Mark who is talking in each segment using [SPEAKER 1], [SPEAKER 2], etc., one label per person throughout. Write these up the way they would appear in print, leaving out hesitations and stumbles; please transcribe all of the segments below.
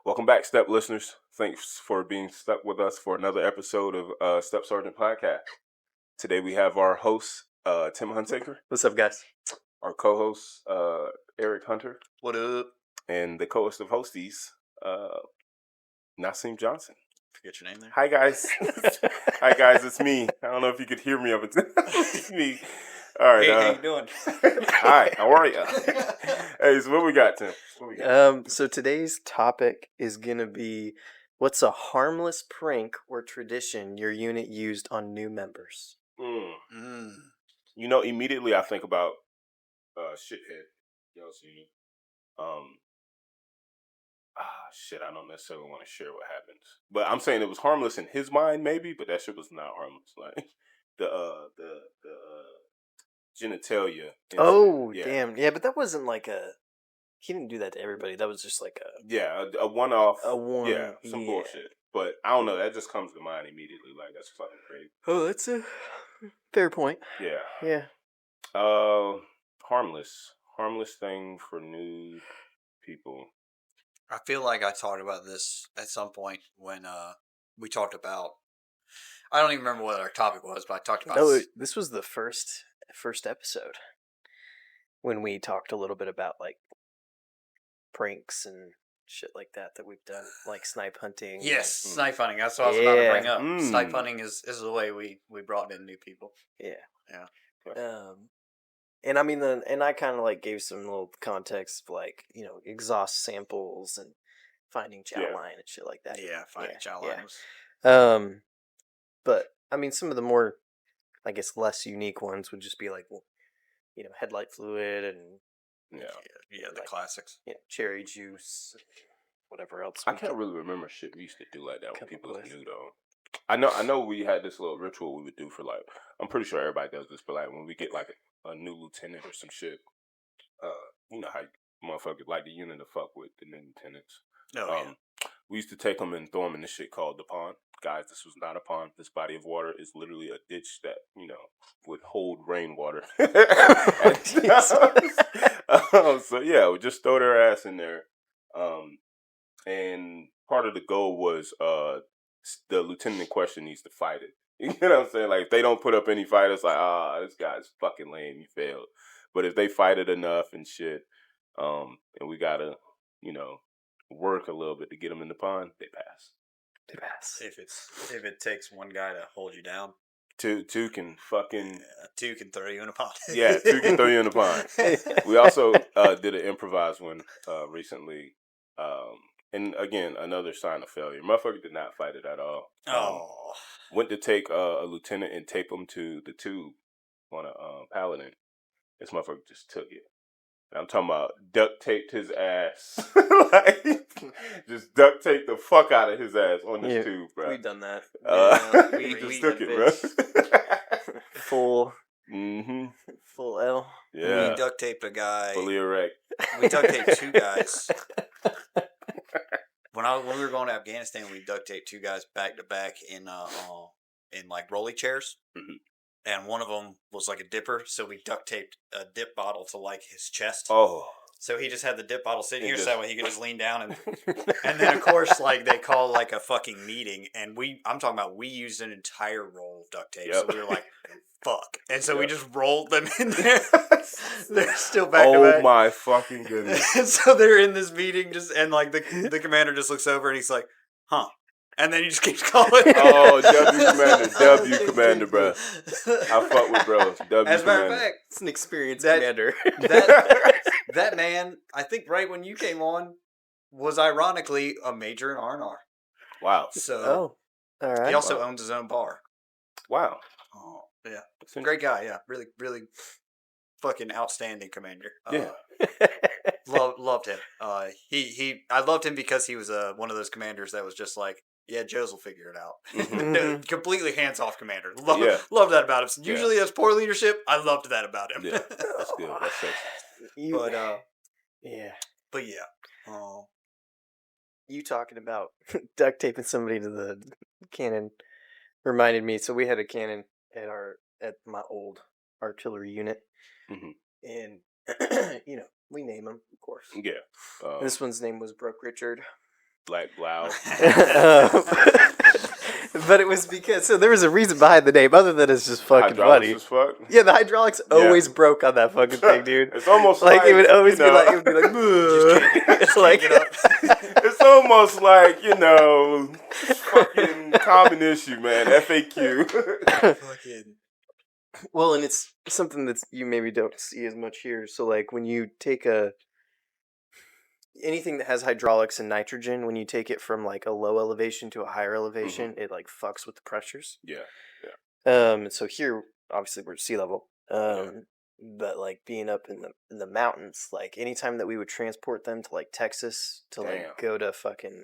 [SPEAKER 1] Welcome back, Step listeners. Thanks for being stuck with us for another episode of Step Sergeant Podcast. Today we have our host, Tim Hunsaker.
[SPEAKER 2] What's up, guys?
[SPEAKER 1] Our co-host, Eric Hunter.
[SPEAKER 3] What up?
[SPEAKER 1] And the co-host of Hosties, Nassim Johnson.
[SPEAKER 3] Forget your name there.
[SPEAKER 1] Hi, guys. Hi, guys. It's me. I don't know if you could hear me up until it's me. All right.
[SPEAKER 3] Hey, how you doing?
[SPEAKER 1] Hi. How are you? Hey, so what we got, Tim? What we got?
[SPEAKER 2] So today's topic is gonna be, what's a harmless prank or tradition your unit used on new members?
[SPEAKER 1] You know, immediately I think about shithead. Y'all's unit. Shit, I don't necessarily want to share what happens. But I'm saying it was harmless in his mind, maybe, but that shit was not harmless. Like the genitalia.
[SPEAKER 2] Oh,
[SPEAKER 1] yeah.
[SPEAKER 2] damn. Yeah, but that wasn't like he didn't do that to everybody. That was just like
[SPEAKER 1] a one-off.
[SPEAKER 2] Some
[SPEAKER 1] bullshit. But I don't know, that just comes to mind immediately. Like, that's fucking crazy.
[SPEAKER 2] Oh, that's a fair point.
[SPEAKER 1] Yeah.
[SPEAKER 2] Yeah.
[SPEAKER 1] Harmless thing for new people.
[SPEAKER 3] I feel like I talked about this at some point when we talked about. I don't even remember what our topic was, but I talked about.
[SPEAKER 2] No, this was the first episode when we talked a little bit about like pranks and shit like that we've done, like snipe hunting.
[SPEAKER 3] Yes, snipe hunting. That's what I was about to bring up. Snipe hunting is the way we brought in new people.
[SPEAKER 2] Yeah. And I mean, and I kind of like gave some little context of like, you know, exhaust samples and finding chow line and shit like that.
[SPEAKER 3] Yeah, finding chow line.
[SPEAKER 2] But I mean, some of the more, I guess, less unique ones would just be like, you know, headlight fluid and
[SPEAKER 3] the
[SPEAKER 2] like,
[SPEAKER 3] classics.
[SPEAKER 2] Yeah, cherry juice, whatever else.
[SPEAKER 1] I can't really remember shit we used to do like that when people was new though. I know we had this little ritual we would do for like, I'm pretty sure everybody does this, but like when we get like a new lieutenant or some shit, you know how motherfuckers like the unit to fuck with the new lieutenants. We used to take them and throw them in this shit called the pond. Guys, this was not a pond. This body of water is literally a ditch that, you know, would hold rainwater. So yeah, we just throw their ass in there. And part of the goal was the lieutenant in question needs to fight it. You know what I'm saying? Like, if they don't put up any fight, it's like, this guy's fucking lame, you failed. But if they fight it enough and shit, and we gotta, you know, work a little bit to get them in the pond, they pass.
[SPEAKER 3] If it takes one guy to hold you down,
[SPEAKER 1] two can fucking
[SPEAKER 3] two can throw you in a pond.
[SPEAKER 1] Yeah, two can throw you in the pond. We also did an improvised one recently. And again, another sign of failure. Motherfucker did not fight it at all. Went to take a lieutenant and tape him to the tube on a paladin. This motherfucker just took it. And I'm talking about duct taped his ass. Like, just duct taped the fuck out of his ass on this tube, bro.
[SPEAKER 2] We've done that.
[SPEAKER 1] We just took it, bro.
[SPEAKER 2] Full L.
[SPEAKER 1] Yeah.
[SPEAKER 3] We duct taped a guy.
[SPEAKER 1] Fully erect.
[SPEAKER 3] We duct taped two guys. When we were going to Afghanistan, we duct taped two guys back to back in like rolly chairs, and one of them was like a dipper, so we duct taped a dip bottle to like his chest.
[SPEAKER 1] Oh,
[SPEAKER 3] so he just had the dip bottle sitting here, so that way he could just lean down and then of course like they call like a fucking meeting, and I'm talking about we used an entire roll of duct tape, so we were like, fuck, and so we just rolled them in there. They're still back to back.
[SPEAKER 1] Oh my fucking goodness!
[SPEAKER 3] And so they're in this meeting, and like the commander just looks over and he's like, "Huh," and then he just keeps calling.
[SPEAKER 1] Oh, W commander, bro. I fuck with bros.
[SPEAKER 3] As a matter of fact,
[SPEAKER 2] it's an experienced commander.
[SPEAKER 3] That man, I think right when you came on, was ironically a major in R&R.
[SPEAKER 1] Wow.
[SPEAKER 3] So,
[SPEAKER 2] all right.
[SPEAKER 3] He also owns his own bar.
[SPEAKER 1] Wow.
[SPEAKER 3] Oh, yeah. Great guy, yeah. Really, really fucking outstanding commander. Loved him. I loved him because he was one of those commanders that was just like, yeah, Joe's will figure it out.
[SPEAKER 1] Mm-hmm.
[SPEAKER 3] Completely hands-off commander. Love that about him. Usually that's poor leadership. I loved that about him.
[SPEAKER 1] Yeah, that's good. That's safe.
[SPEAKER 3] But yeah.
[SPEAKER 2] You talking about duct taping somebody to the cannon reminded me. So we had a cannon at my old artillery unit, and you know, we name them, of course.
[SPEAKER 1] Yeah.
[SPEAKER 2] This one's name was Broke Richard.
[SPEAKER 1] Like wow.
[SPEAKER 2] But it was because there was a reason behind the name, other than it's just fucking
[SPEAKER 1] hydraulics
[SPEAKER 2] funny.
[SPEAKER 1] is fuck.
[SPEAKER 2] Yeah, the hydraulics always broke on that fucking thing, dude.
[SPEAKER 1] It's almost
[SPEAKER 2] like it would always
[SPEAKER 1] you know,
[SPEAKER 2] be like it's like
[SPEAKER 1] it's almost like fucking common issue, man. FAQ.
[SPEAKER 2] Well, and it's something that you maybe don't see as much here. So like when you take anything that has hydraulics and nitrogen, when you take it from like a low elevation to a higher elevation, it like fucks with the pressures.
[SPEAKER 1] Yeah.
[SPEAKER 2] And so here, obviously, we're at sea level. But like being up in the mountains, like anytime that we would transport them to like Texas to like go to fucking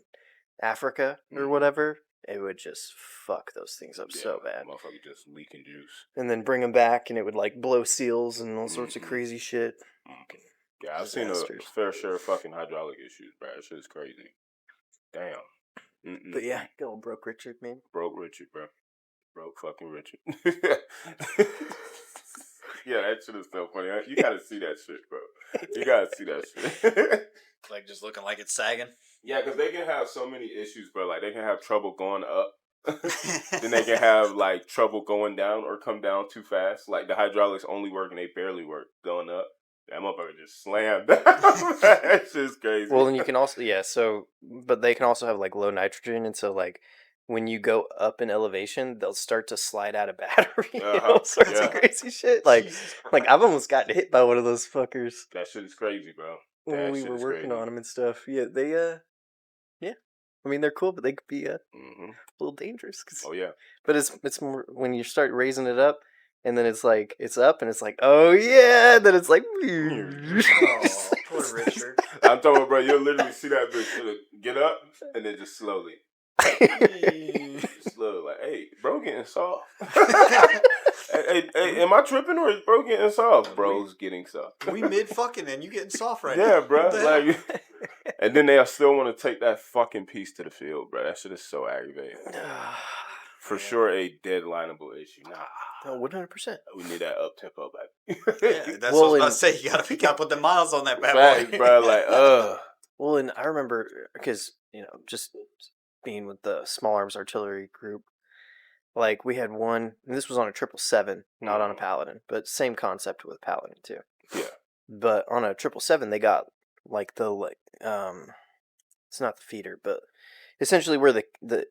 [SPEAKER 2] Africa or whatever, it would just fuck those things up so bad.
[SPEAKER 1] Motherfucker just leaking juice.
[SPEAKER 2] And then bring them back, and it would like blow seals and all sorts of crazy shit.
[SPEAKER 1] Yeah, I've seen a fair share of fucking hydraulic issues, bro. That shit is crazy. Damn.
[SPEAKER 2] But yeah, good old broke Richard, man.
[SPEAKER 1] Broke Richard, bro. Broke fucking Richard. Yeah, that shit is so funny. You gotta see that shit, bro. You gotta see that shit.
[SPEAKER 3] Like just looking like it's sagging.
[SPEAKER 1] Yeah, because they can have so many issues, bro. Like they can have trouble going up. Then they can have like trouble going down or come down too fast. Like the hydraulics only work and they barely work going up. That motherfucker just slammed down. That shit's crazy.
[SPEAKER 2] Well, and you can also but they can also have like low nitrogen, and so like when you go up in elevation, they'll start to slide out of battery. All sorts of crazy shit. Like I've almost gotten hit by one of those fuckers.
[SPEAKER 1] That shit is crazy, bro.
[SPEAKER 2] When we were working on them and stuff. Yeah, they yeah. I mean, they're cool, but they could be a little dangerous.
[SPEAKER 1] Oh yeah.
[SPEAKER 2] But it's more when you start raising it up, and then it's like it's up, and it's like oh yeah, then it's like.
[SPEAKER 3] Oh, poor Richard.
[SPEAKER 1] I'm talking about, bro. You'll literally see that bitch get up and then just slowly. Slow, like, hey, bro, getting soft. hey, am I tripping or is bro getting soft? Bro's getting soft.
[SPEAKER 3] We mid fucking and you getting soft right now.
[SPEAKER 1] Yeah, bro. Like, and then they still want to take that fucking piece to the field, bro. That shit is so aggravating. For sure, a dead lineable issue. Nah,
[SPEAKER 2] 100%.
[SPEAKER 1] We need that up tempo back.
[SPEAKER 3] Yeah, that's what I was about to say. You gotta put the miles on that bad boy,
[SPEAKER 1] bro. Like,
[SPEAKER 2] Well, and I remember because just being with the small arms artillery group, like we had one, and this was on a 777, not on a Paladin, but same concept with Paladin too.
[SPEAKER 1] Yeah.
[SPEAKER 2] But on a 777, they got like it's not the feeder, but essentially where the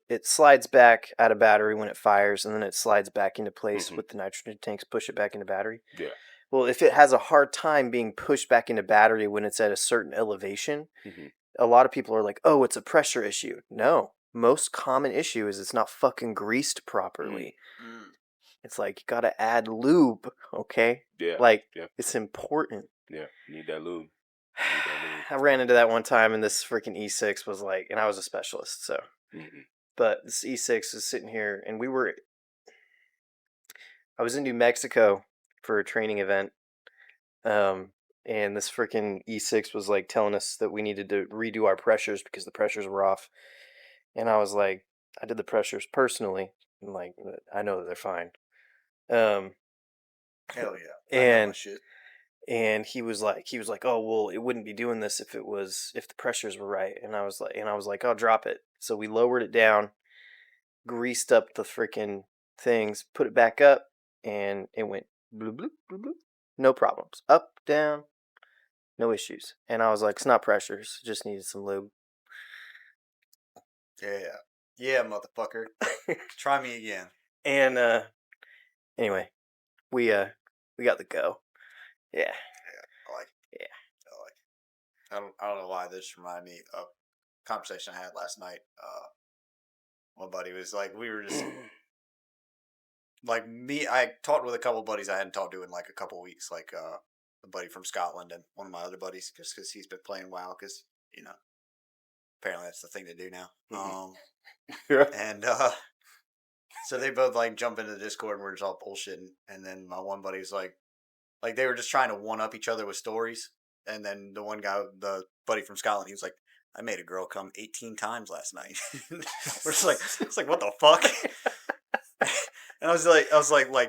[SPEAKER 2] it slides back out of battery when it fires, and then it slides back into place with the nitrogen tanks, push it back into battery.
[SPEAKER 1] Yeah.
[SPEAKER 2] Well, if it has a hard time being pushed back into battery when it's at a certain elevation, a lot of people are like, oh, it's a pressure issue. No. Most common issue is it's not fucking greased properly. It's like you gotta add lube, okay?
[SPEAKER 1] Yeah.
[SPEAKER 2] Like, it's important.
[SPEAKER 1] Yeah, you need that lube.
[SPEAKER 2] I ran into that one time, and this freaking E6 was like, and I was a specialist, so. But this E6 is sitting here, and I was in New Mexico for a training event, and this freaking E6 was like telling us that we needed to redo our pressures because the pressures were off. And I was like, I did the pressures personally, and like I know that they're fine.
[SPEAKER 3] Hell yeah.
[SPEAKER 2] And he was like, oh well, it wouldn't be doing this if the pressures were right. And I was like, I'll drop it. So we lowered it down, greased up the freaking things, put it back up, and it went bloop bloop bloop bloop. No problems. Up, down, no issues. And I was like, it's not pressures, just needed some lube.
[SPEAKER 3] Yeah, motherfucker. Try me again.
[SPEAKER 2] And anyway, we got the go. Yeah.
[SPEAKER 3] I like it. Yeah. I don't know why this reminded me of a conversation I had last night. One buddy was like, we were just like me. I talked with a couple buddies I hadn't talked to in like a couple weeks, like a buddy from Scotland and one of my other buddies, just because he's been playing WoW, because apparently that's the thing to do now. And so they both like jump into the Discord and we're just all bullshitting. And then my one buddy was like they were just trying to one up each other with stories. And then the one guy, the buddy from Scotland, he was like, I made a girl come 18 times last night. We're just like, it's like, what the fuck? And I was like,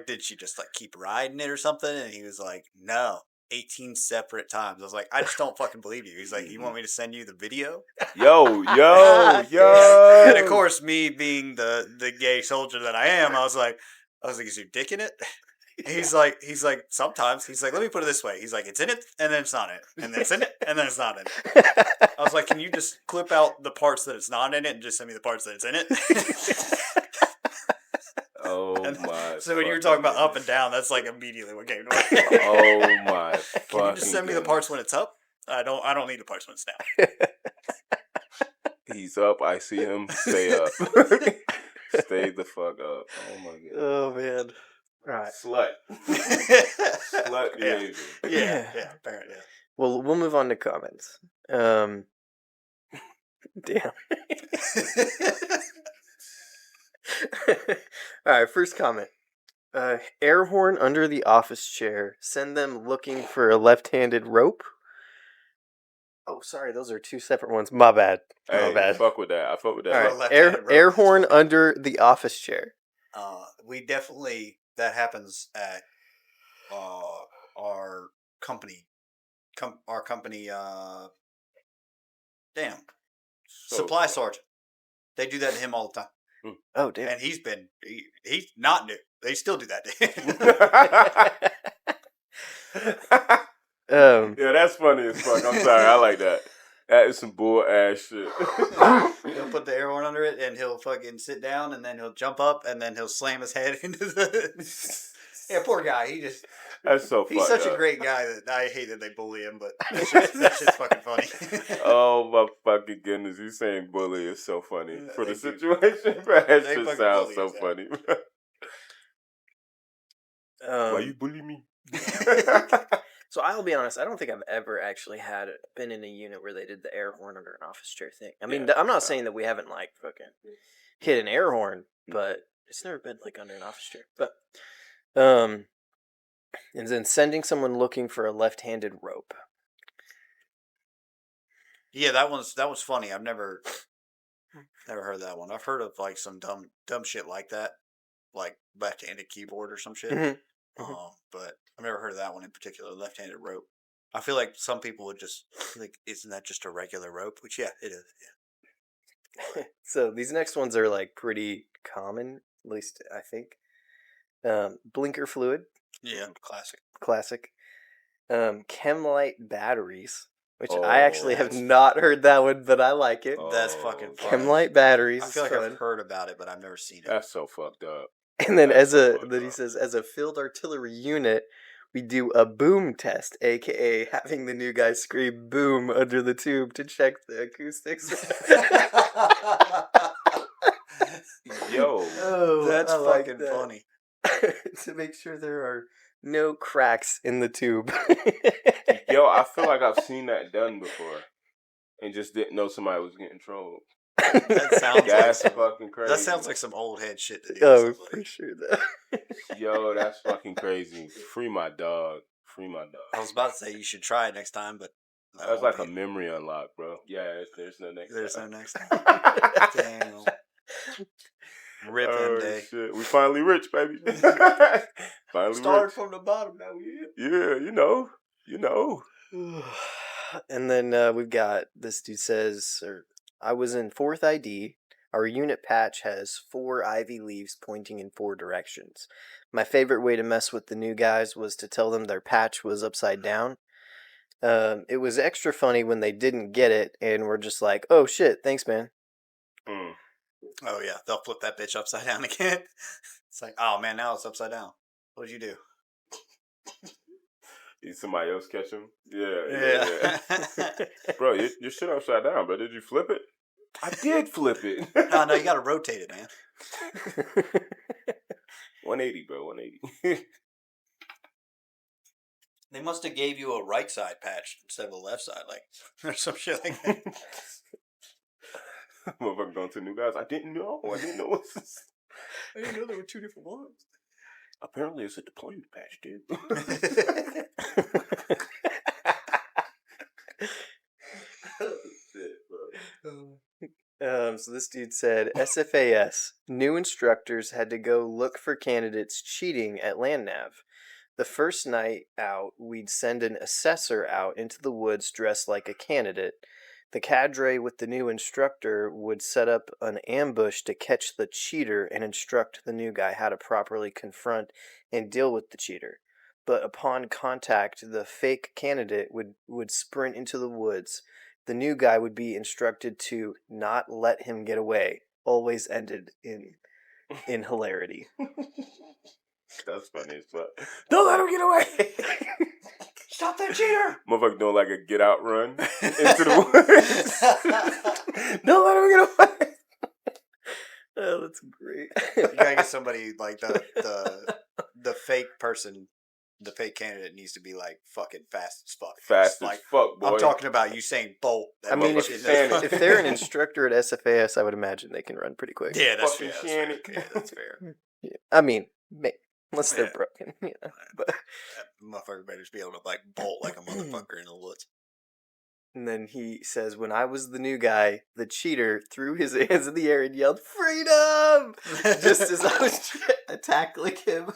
[SPEAKER 3] did she just like keep riding it or something? And he was like, no, 18 separate times. I was like, I just don't fucking believe you. He's like, you want me to send you the video?
[SPEAKER 1] Yo.
[SPEAKER 3] And of course, me being the gay soldier that I am, I was like, is your dick in it? He's like, sometimes. He's like, let me put it this way. He's like, it's in it, and then it's not in it. And then it's in it, and then it's not in it. I was like, can you just clip out the parts that it's not in it and just send me the parts that it's in it?
[SPEAKER 1] My.
[SPEAKER 3] So when you were talking about up and down, that's like immediately what came to mind.
[SPEAKER 1] Oh my.
[SPEAKER 3] Can you just send me the parts when it's up? I don't need the parts when it's down.
[SPEAKER 1] He's up. I see him. Stay up. Stay the fuck up. Oh my god.
[SPEAKER 2] Oh man. All right.
[SPEAKER 1] Slut. Slut behavior.
[SPEAKER 3] Yeah. Apparently. Yeah.
[SPEAKER 2] Well, we'll move on to comments. Damn. All right, first comment. Air horn under the office chair. Send them looking for a left-handed rope. Oh, sorry, those are two separate ones. My bad.
[SPEAKER 1] Hey, fuck with that. I fuck with that.
[SPEAKER 2] All right, air horn under the office chair.
[SPEAKER 3] We definitely, that happens at our company. Supply sergeant. They do that to him all the time.
[SPEAKER 2] Oh, damn.
[SPEAKER 3] And he's not new. They still do that to him.
[SPEAKER 1] Yeah, that's funny as fuck. I'm sorry. I like that. That is some bull ass shit.
[SPEAKER 3] He'll put the air horn under it, and he'll fucking sit down, and then he'll jump up, and then he'll slam his head into the... Yeah, poor guy.
[SPEAKER 1] That's so funny.
[SPEAKER 3] He's such a great guy that I hate that they bully him, but that shit's fucking funny.
[SPEAKER 1] Oh my fucking goodness. You saying bully is so funny. For the situation, bro, that shit sounds so funny. Why you bully me?
[SPEAKER 2] So I'll be honest, I don't think I've ever actually been in a unit where they did the air horn under an office chair thing. I mean, I'm not saying that we haven't like fucking hit an air horn, but it's never been like under an office chair. But and then sending someone looking for a left-handed rope.
[SPEAKER 3] Yeah, that was funny. I've never heard that one. I've heard of like some dumb shit like that, like left-handed keyboard or some shit. Mm-hmm. But I've never heard of that one in particular, left-handed rope. I feel like some people would just like, isn't that just a regular rope? Which, yeah, it is. Yeah.
[SPEAKER 2] So these next ones are like pretty common, at least I think. Blinker fluid.
[SPEAKER 3] Yeah,
[SPEAKER 2] classic. Chem light batteries, which I actually have not heard that one, but I like it.
[SPEAKER 3] That's fucking fun.
[SPEAKER 2] Chem light batteries.
[SPEAKER 3] I feel like I've heard about it, but I've never seen it.
[SPEAKER 1] That's so fucked up.
[SPEAKER 2] And then he says, as a field artillery unit, we do a boom test, aka having the new guy scream boom under the tube to check the acoustics.
[SPEAKER 1] Yo,
[SPEAKER 3] that's fucking funny.
[SPEAKER 2] To make sure there are no cracks in the tube.
[SPEAKER 1] Yo, I feel like I've seen that done before and just didn't know somebody was getting trolled.
[SPEAKER 3] That sounds
[SPEAKER 1] fucking crazy.
[SPEAKER 3] That sounds like some old head shit to do.
[SPEAKER 2] Oh, for sure.
[SPEAKER 1] Yo, that's fucking crazy. Free my dog.
[SPEAKER 3] I was about to say you should try it next time, but
[SPEAKER 1] that was like a memory unlock, bro. Yeah, there's no next time.
[SPEAKER 3] No next time. Damn. Rip them day.
[SPEAKER 1] Shit. We finally rich, baby. Finally
[SPEAKER 3] started
[SPEAKER 1] rich.
[SPEAKER 3] from the bottom, now we here.
[SPEAKER 1] Yeah, you know.
[SPEAKER 2] And then we've got, this dude says, I was in 4th ID. Our unit patch has 4 ivy leaves pointing in 4 directions. My favorite way to mess with the new guys was to tell them their patch was upside down. It was extra funny when they didn't get it and were just like, oh shit, thanks man.
[SPEAKER 3] Oh yeah, they'll flip that bitch upside down again. It's like, oh man, now it's upside down. What did you do?
[SPEAKER 1] Did somebody else catch him? Yeah. Bro, your shit upside down, bro. Did you flip it? I did flip it.
[SPEAKER 3] No, you gotta rotate it, man.
[SPEAKER 1] 180, bro, 180.
[SPEAKER 3] They must have gave you a right side patch instead of a left side, like, or some shit like that.
[SPEAKER 1] Motherfucker going to new guys. I didn't know what's this.
[SPEAKER 3] I didn't know there were 2 different ones.
[SPEAKER 1] Apparently it's a deployment patch, dude.
[SPEAKER 2] So this dude said, SFAS, new instructors had to go look for candidates cheating at LandNav. The first night out, we'd send an assessor out into the woods dressed like a candidate. The cadre with the new instructor would set up an ambush to catch the cheater and instruct the new guy how to properly confront and deal with the cheater. But upon contact, the fake candidate would sprint into the woods. The new guy would be instructed to not let him get away. Always ended in hilarity.
[SPEAKER 1] That's funny as fuck. Don't let him get away!
[SPEAKER 3] Stop that cheater!
[SPEAKER 1] Motherfucker doing like a get out run into the woods. Don't let him get away!
[SPEAKER 2] Oh, that's great.
[SPEAKER 3] You gotta get somebody like the fake person. The fake candidate needs to be like fucking fast as fuck.
[SPEAKER 1] Fast
[SPEAKER 3] like,
[SPEAKER 1] as fuck, boy.
[SPEAKER 3] I'm talking about Usain Bolt.
[SPEAKER 2] I mean, if they're an instructor at SFAS, I would imagine they can run pretty quick.
[SPEAKER 3] Yeah, that's
[SPEAKER 1] fucking
[SPEAKER 3] fair. That's fair.
[SPEAKER 2] Yeah. I mean, unless they're broken. Yeah. But
[SPEAKER 3] that motherfucker better just be able to like bolt like a motherfucker in the woods.
[SPEAKER 2] And then he says, when I was the new guy, the cheater threw his hands in the air and yelled, "Freedom!" just as I was tackling him.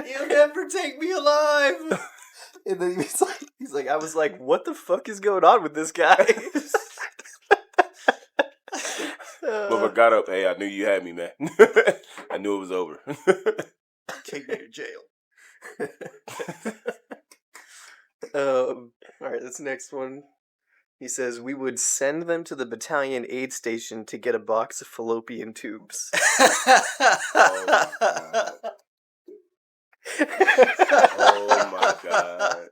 [SPEAKER 3] You'll never take me alive.
[SPEAKER 2] And then he's like, I was like, what the fuck is going on with this guy?
[SPEAKER 1] Motherfucker got up. Hey, I knew you had me, man. I knew it was over.
[SPEAKER 3] Take me to jail.
[SPEAKER 2] All right, this next one. He says, we would send them to the battalion aid station to get a box of fallopian tubes.
[SPEAKER 1] Oh my god.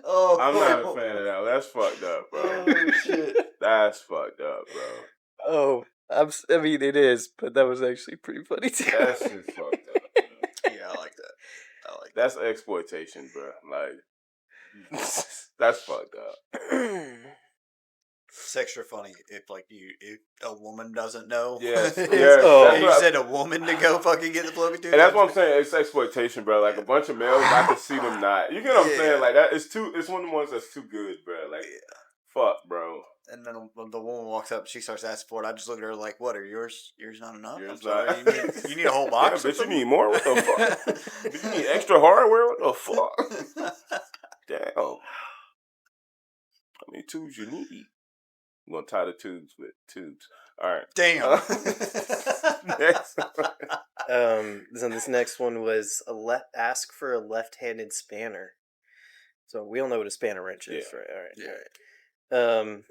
[SPEAKER 3] Oh,
[SPEAKER 1] I'm not a fan of that. That's fucked up, bro.
[SPEAKER 2] Oh, shit.
[SPEAKER 1] That's fucked up, bro.
[SPEAKER 2] Oh, I mean, it is, but that was actually pretty funny, too.
[SPEAKER 1] That's just fucked up. Bro.
[SPEAKER 3] Yeah, I like that.
[SPEAKER 1] That's exploitation, bro. Like, that's fucked up.
[SPEAKER 3] It's extra funny if a woman doesn't know.
[SPEAKER 1] Yes.
[SPEAKER 3] You said a woman to go fucking get the fallopian tube.
[SPEAKER 1] And that's what I'm saying. It's exploitation, bro. Like a bunch of males, I can see them not. You get what I'm saying? Like that. It's one of the ones that's too good, bro. Like, fuck, bro.
[SPEAKER 3] And then when the woman walks up, she starts asking for it. I just look at her like, "What are yours? Yours not enough?
[SPEAKER 1] Yours
[SPEAKER 3] I'm sorry.
[SPEAKER 1] not.
[SPEAKER 3] You need a whole box.
[SPEAKER 1] Yeah, bitch, you need more. What the fuck? You need extra hardware. What the fuck? Damn. How many tubes you need? I'm gonna tie the tubes with tubes. All right.
[SPEAKER 3] Damn.
[SPEAKER 1] Next.
[SPEAKER 2] So this next one was ask for a left-handed spanner. So we all know what a spanner wrench is, right? All right.
[SPEAKER 3] Yeah.
[SPEAKER 2] All right.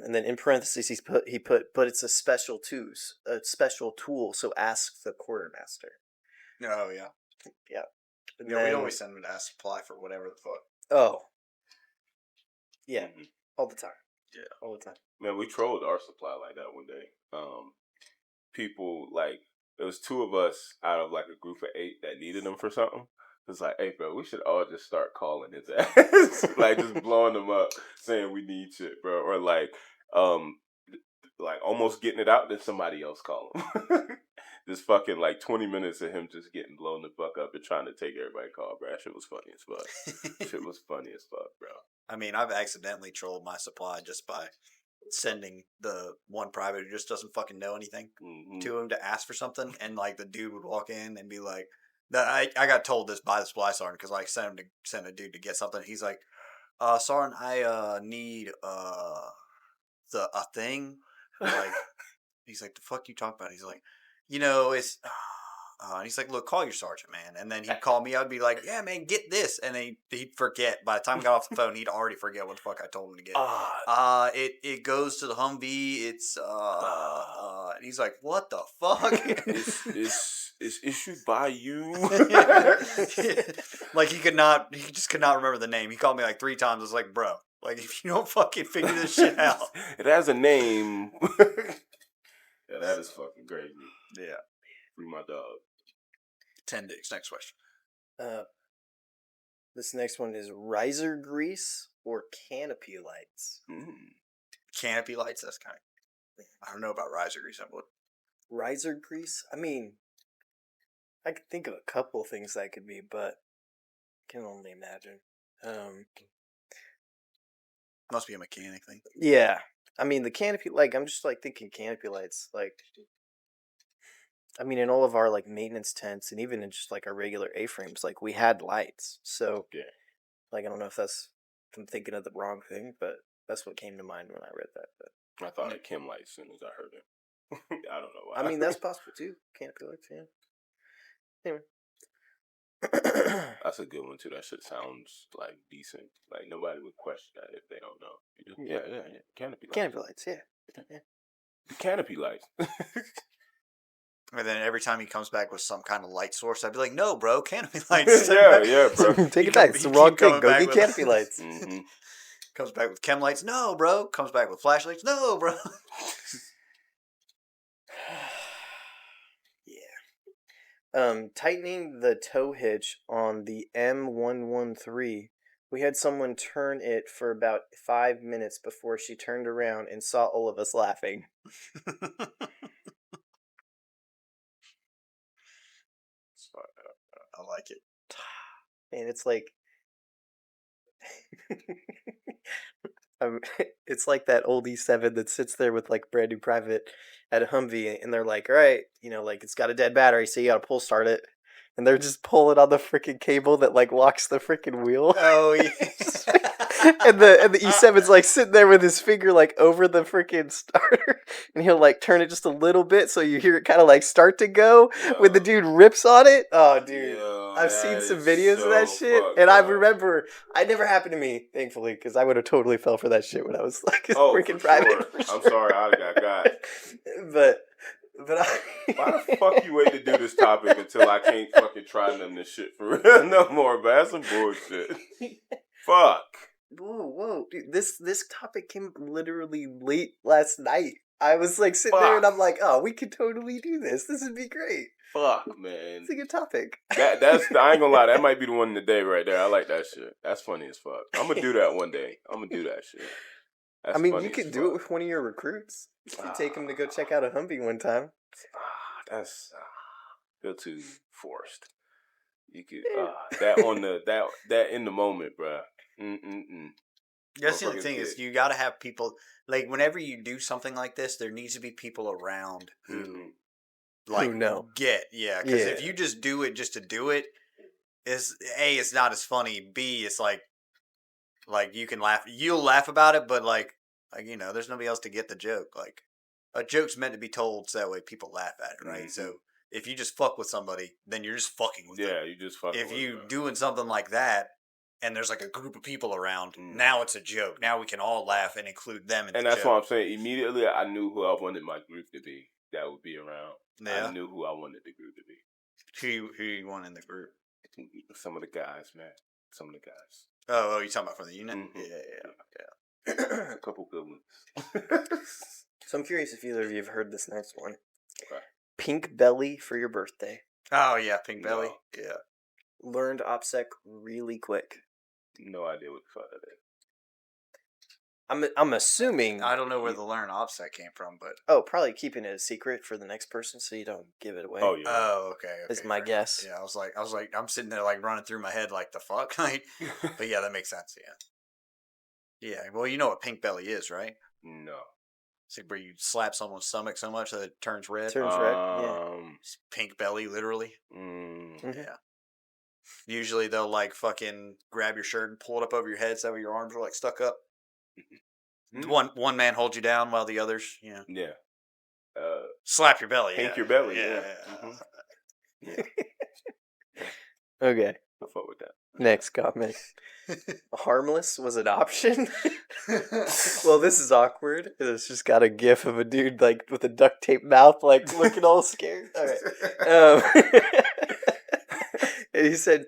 [SPEAKER 2] And then in parentheses he put, but it's a special tool. So ask the quartermaster.
[SPEAKER 3] Oh yeah.
[SPEAKER 2] Yeah. And
[SPEAKER 3] we
[SPEAKER 2] then,
[SPEAKER 3] always send them to ask supply for whatever the fuck.
[SPEAKER 2] Oh. Yeah.
[SPEAKER 1] Mm-hmm.
[SPEAKER 2] All the time.
[SPEAKER 3] Yeah.
[SPEAKER 2] All the time.
[SPEAKER 1] Man, we trolled our supply like that one day. People there was 2 of us out of like a group of 8 that needed them for something. It's like, hey, bro, we should all just start calling his ass. Like, just blowing them up, saying we need shit, bro. Or like almost getting it out, then somebody else call him. Just fucking 20 minutes of him just getting blown the fuck up and trying to take everybody call, bro. That shit was funny as fuck. Shit was funny as fuck, bro.
[SPEAKER 3] I mean, I've accidentally trolled my supply just by sending the one private who just doesn't fucking know anything to him to ask for something, and the dude would walk in and be like, I got told this by the supply sergeant because sent a dude to get something. He's like, Sergeant, I need a thing. He's like, the fuck you talking about? He's like, it's. And he's like, look, call your sergeant, man. And then he'd call me. I'd be like, yeah, man, get this. And then he'd forget. By the time I got off the phone, he'd already forget what the fuck I told him to get. It goes to the Humvee. It's, and he's like, what the fuck?
[SPEAKER 1] It's issued by you.
[SPEAKER 3] He just could not remember the name. He called me 3 times. I was like, bro, if you don't fucking figure this shit out.
[SPEAKER 1] It has a name. Yeah, that is fucking crazy.
[SPEAKER 3] Yeah.
[SPEAKER 1] Free my dog.
[SPEAKER 3] 10 dicks. Next question.
[SPEAKER 2] This next one is riser grease or canopy lights.
[SPEAKER 3] Canopy lights. That's kind of. I don't know about riser grease.
[SPEAKER 2] Riser grease. I mean, I could think of a couple things that could be, but I can only imagine.
[SPEAKER 3] Must be a mechanic thing.
[SPEAKER 2] Yeah, I mean the canopy. I'm just thinking canopy lights. I mean, in all of our like maintenance tents, and even in just like our regular A-frames, like we had lights. So, like, I don't know if I'm thinking of the wrong thing, but that's what came to mind when I read that. But
[SPEAKER 1] I thought of Kim light as soon as I heard it. I don't know why.
[SPEAKER 2] I mean, that's possible too. Canopy lights, yeah. Anyway.
[SPEAKER 1] That's a good one too. That shit sounds like decent. Like nobody would question that if they don't know. Yeah. Canopy lights.
[SPEAKER 2] Canopy lights, yeah.
[SPEAKER 1] Canopy lights.
[SPEAKER 3] And then every time he comes back with some kind of light source, I'd be like, "No, bro, canopy lights."
[SPEAKER 1] yeah, bro.
[SPEAKER 2] Take it back. It's the wrong thing. Go get canopy lights.
[SPEAKER 3] Comes back with chem lights. No, bro. Comes back with flashlights. No, bro.
[SPEAKER 2] Tightening the tow hitch on the M113. We had someone turn it for about 5 minutes before she turned around and saw all of us laughing.
[SPEAKER 3] I like it.
[SPEAKER 2] And it's like... it's like that old E7 that sits there with like brand new private at a Humvee, and they're like, all right, like it's got a dead battery, so you gotta pull start it. And they're just pulling on the freaking cable that like locks the freaking wheel.
[SPEAKER 3] Oh, yes.
[SPEAKER 2] and the E7's like sitting there with his finger like over the freaking starter, and he'll like turn it just a little bit so you hear it kind of like start to go when the dude rips on it. Oh, dude. I've seen some videos of that shit, and I remember it never happened to me, thankfully, because I would have totally fell for that shit when I was like a freaking private.
[SPEAKER 1] Sure. I'm sorry, I got.
[SPEAKER 2] But
[SPEAKER 1] why the fuck you wait to do this topic until I can't fucking try none of this shit for real no more? But that's some bullshit. Fuck.
[SPEAKER 2] Whoa, dude! This topic came literally late last night. I was like sitting there, and I'm like, oh, we could totally do this. This would be great.
[SPEAKER 1] Fuck, man.
[SPEAKER 2] It's a good topic.
[SPEAKER 1] That's I ain't gonna lie, that might be the one today right there. I like that shit. That's funny as fuck. I'm gonna do that one day. I'm gonna do that shit. That's
[SPEAKER 2] I mean, you could do it with one of your recruits. You could take him to go check out a Humvee one time.
[SPEAKER 1] That's feel too forced. You could that on the that in the moment, bruh.
[SPEAKER 3] That's the only thing is you got to have people like whenever you do something like this, there needs to be people around who know. Because if you just do it just to do it, it's not as funny. B, it's like you can laugh, you'll laugh about it, but like there's nobody else to get the joke. Like a joke's meant to be told so that way people laugh at it, right? So if you just fuck with somebody, then you're just fucking with them.
[SPEAKER 1] Yeah, you just fucking.
[SPEAKER 3] If you doing something like that, and there's like a group of people around, now it's a joke. Now we can all laugh and include them in the joke. And
[SPEAKER 1] that's what I'm saying. Immediately, I knew who I wanted my group to be. That would be around.
[SPEAKER 3] Yeah.
[SPEAKER 1] I knew who I wanted the group to be.
[SPEAKER 3] Who you want in the group?
[SPEAKER 1] Some of the guys, man. Some of the guys.
[SPEAKER 3] Oh, you talking about from the unit?
[SPEAKER 1] Mm-hmm.
[SPEAKER 3] Yeah.
[SPEAKER 1] A couple good ones.
[SPEAKER 2] So I'm curious if either of you have heard this next one.
[SPEAKER 1] Okay.
[SPEAKER 2] Pink belly for your birthday.
[SPEAKER 3] Oh yeah, pink belly.
[SPEAKER 1] No.
[SPEAKER 3] Yeah.
[SPEAKER 2] Learned OPSEC really quick.
[SPEAKER 1] No idea what the fuck that is.
[SPEAKER 2] I'm assuming.
[SPEAKER 3] I don't know where the learn OPSEC came from, but
[SPEAKER 2] probably keeping it a secret for the next person so you don't give it away.
[SPEAKER 1] Oh yeah.
[SPEAKER 3] Oh okay.
[SPEAKER 2] Is my guess.
[SPEAKER 3] Yeah, I was like, I'm sitting there like running through my head like the fuck, like, but yeah, that makes sense. Yeah. Yeah. Well, you know what pink belly is, right?
[SPEAKER 1] No.
[SPEAKER 3] It's like where you slap someone's stomach so much that it turns red.
[SPEAKER 2] Turns red. Yeah.
[SPEAKER 3] It's pink belly, literally.
[SPEAKER 2] Mm-hmm.
[SPEAKER 3] Yeah. Usually they'll like fucking grab your shirt and pull it up over your head so your arms are like stuck up. Mm-hmm. One man holds you down while the others,
[SPEAKER 1] Yeah.
[SPEAKER 3] Slap your belly.
[SPEAKER 1] Pink your belly. Yeah.
[SPEAKER 3] Mm-hmm.
[SPEAKER 2] Okay.
[SPEAKER 1] I'll fuck with that.
[SPEAKER 2] Next comment. Harmless was an option. Well, this is awkward. It's just got a gif of a dude like with a duct tape mouth, like looking all scared. All right. And he said,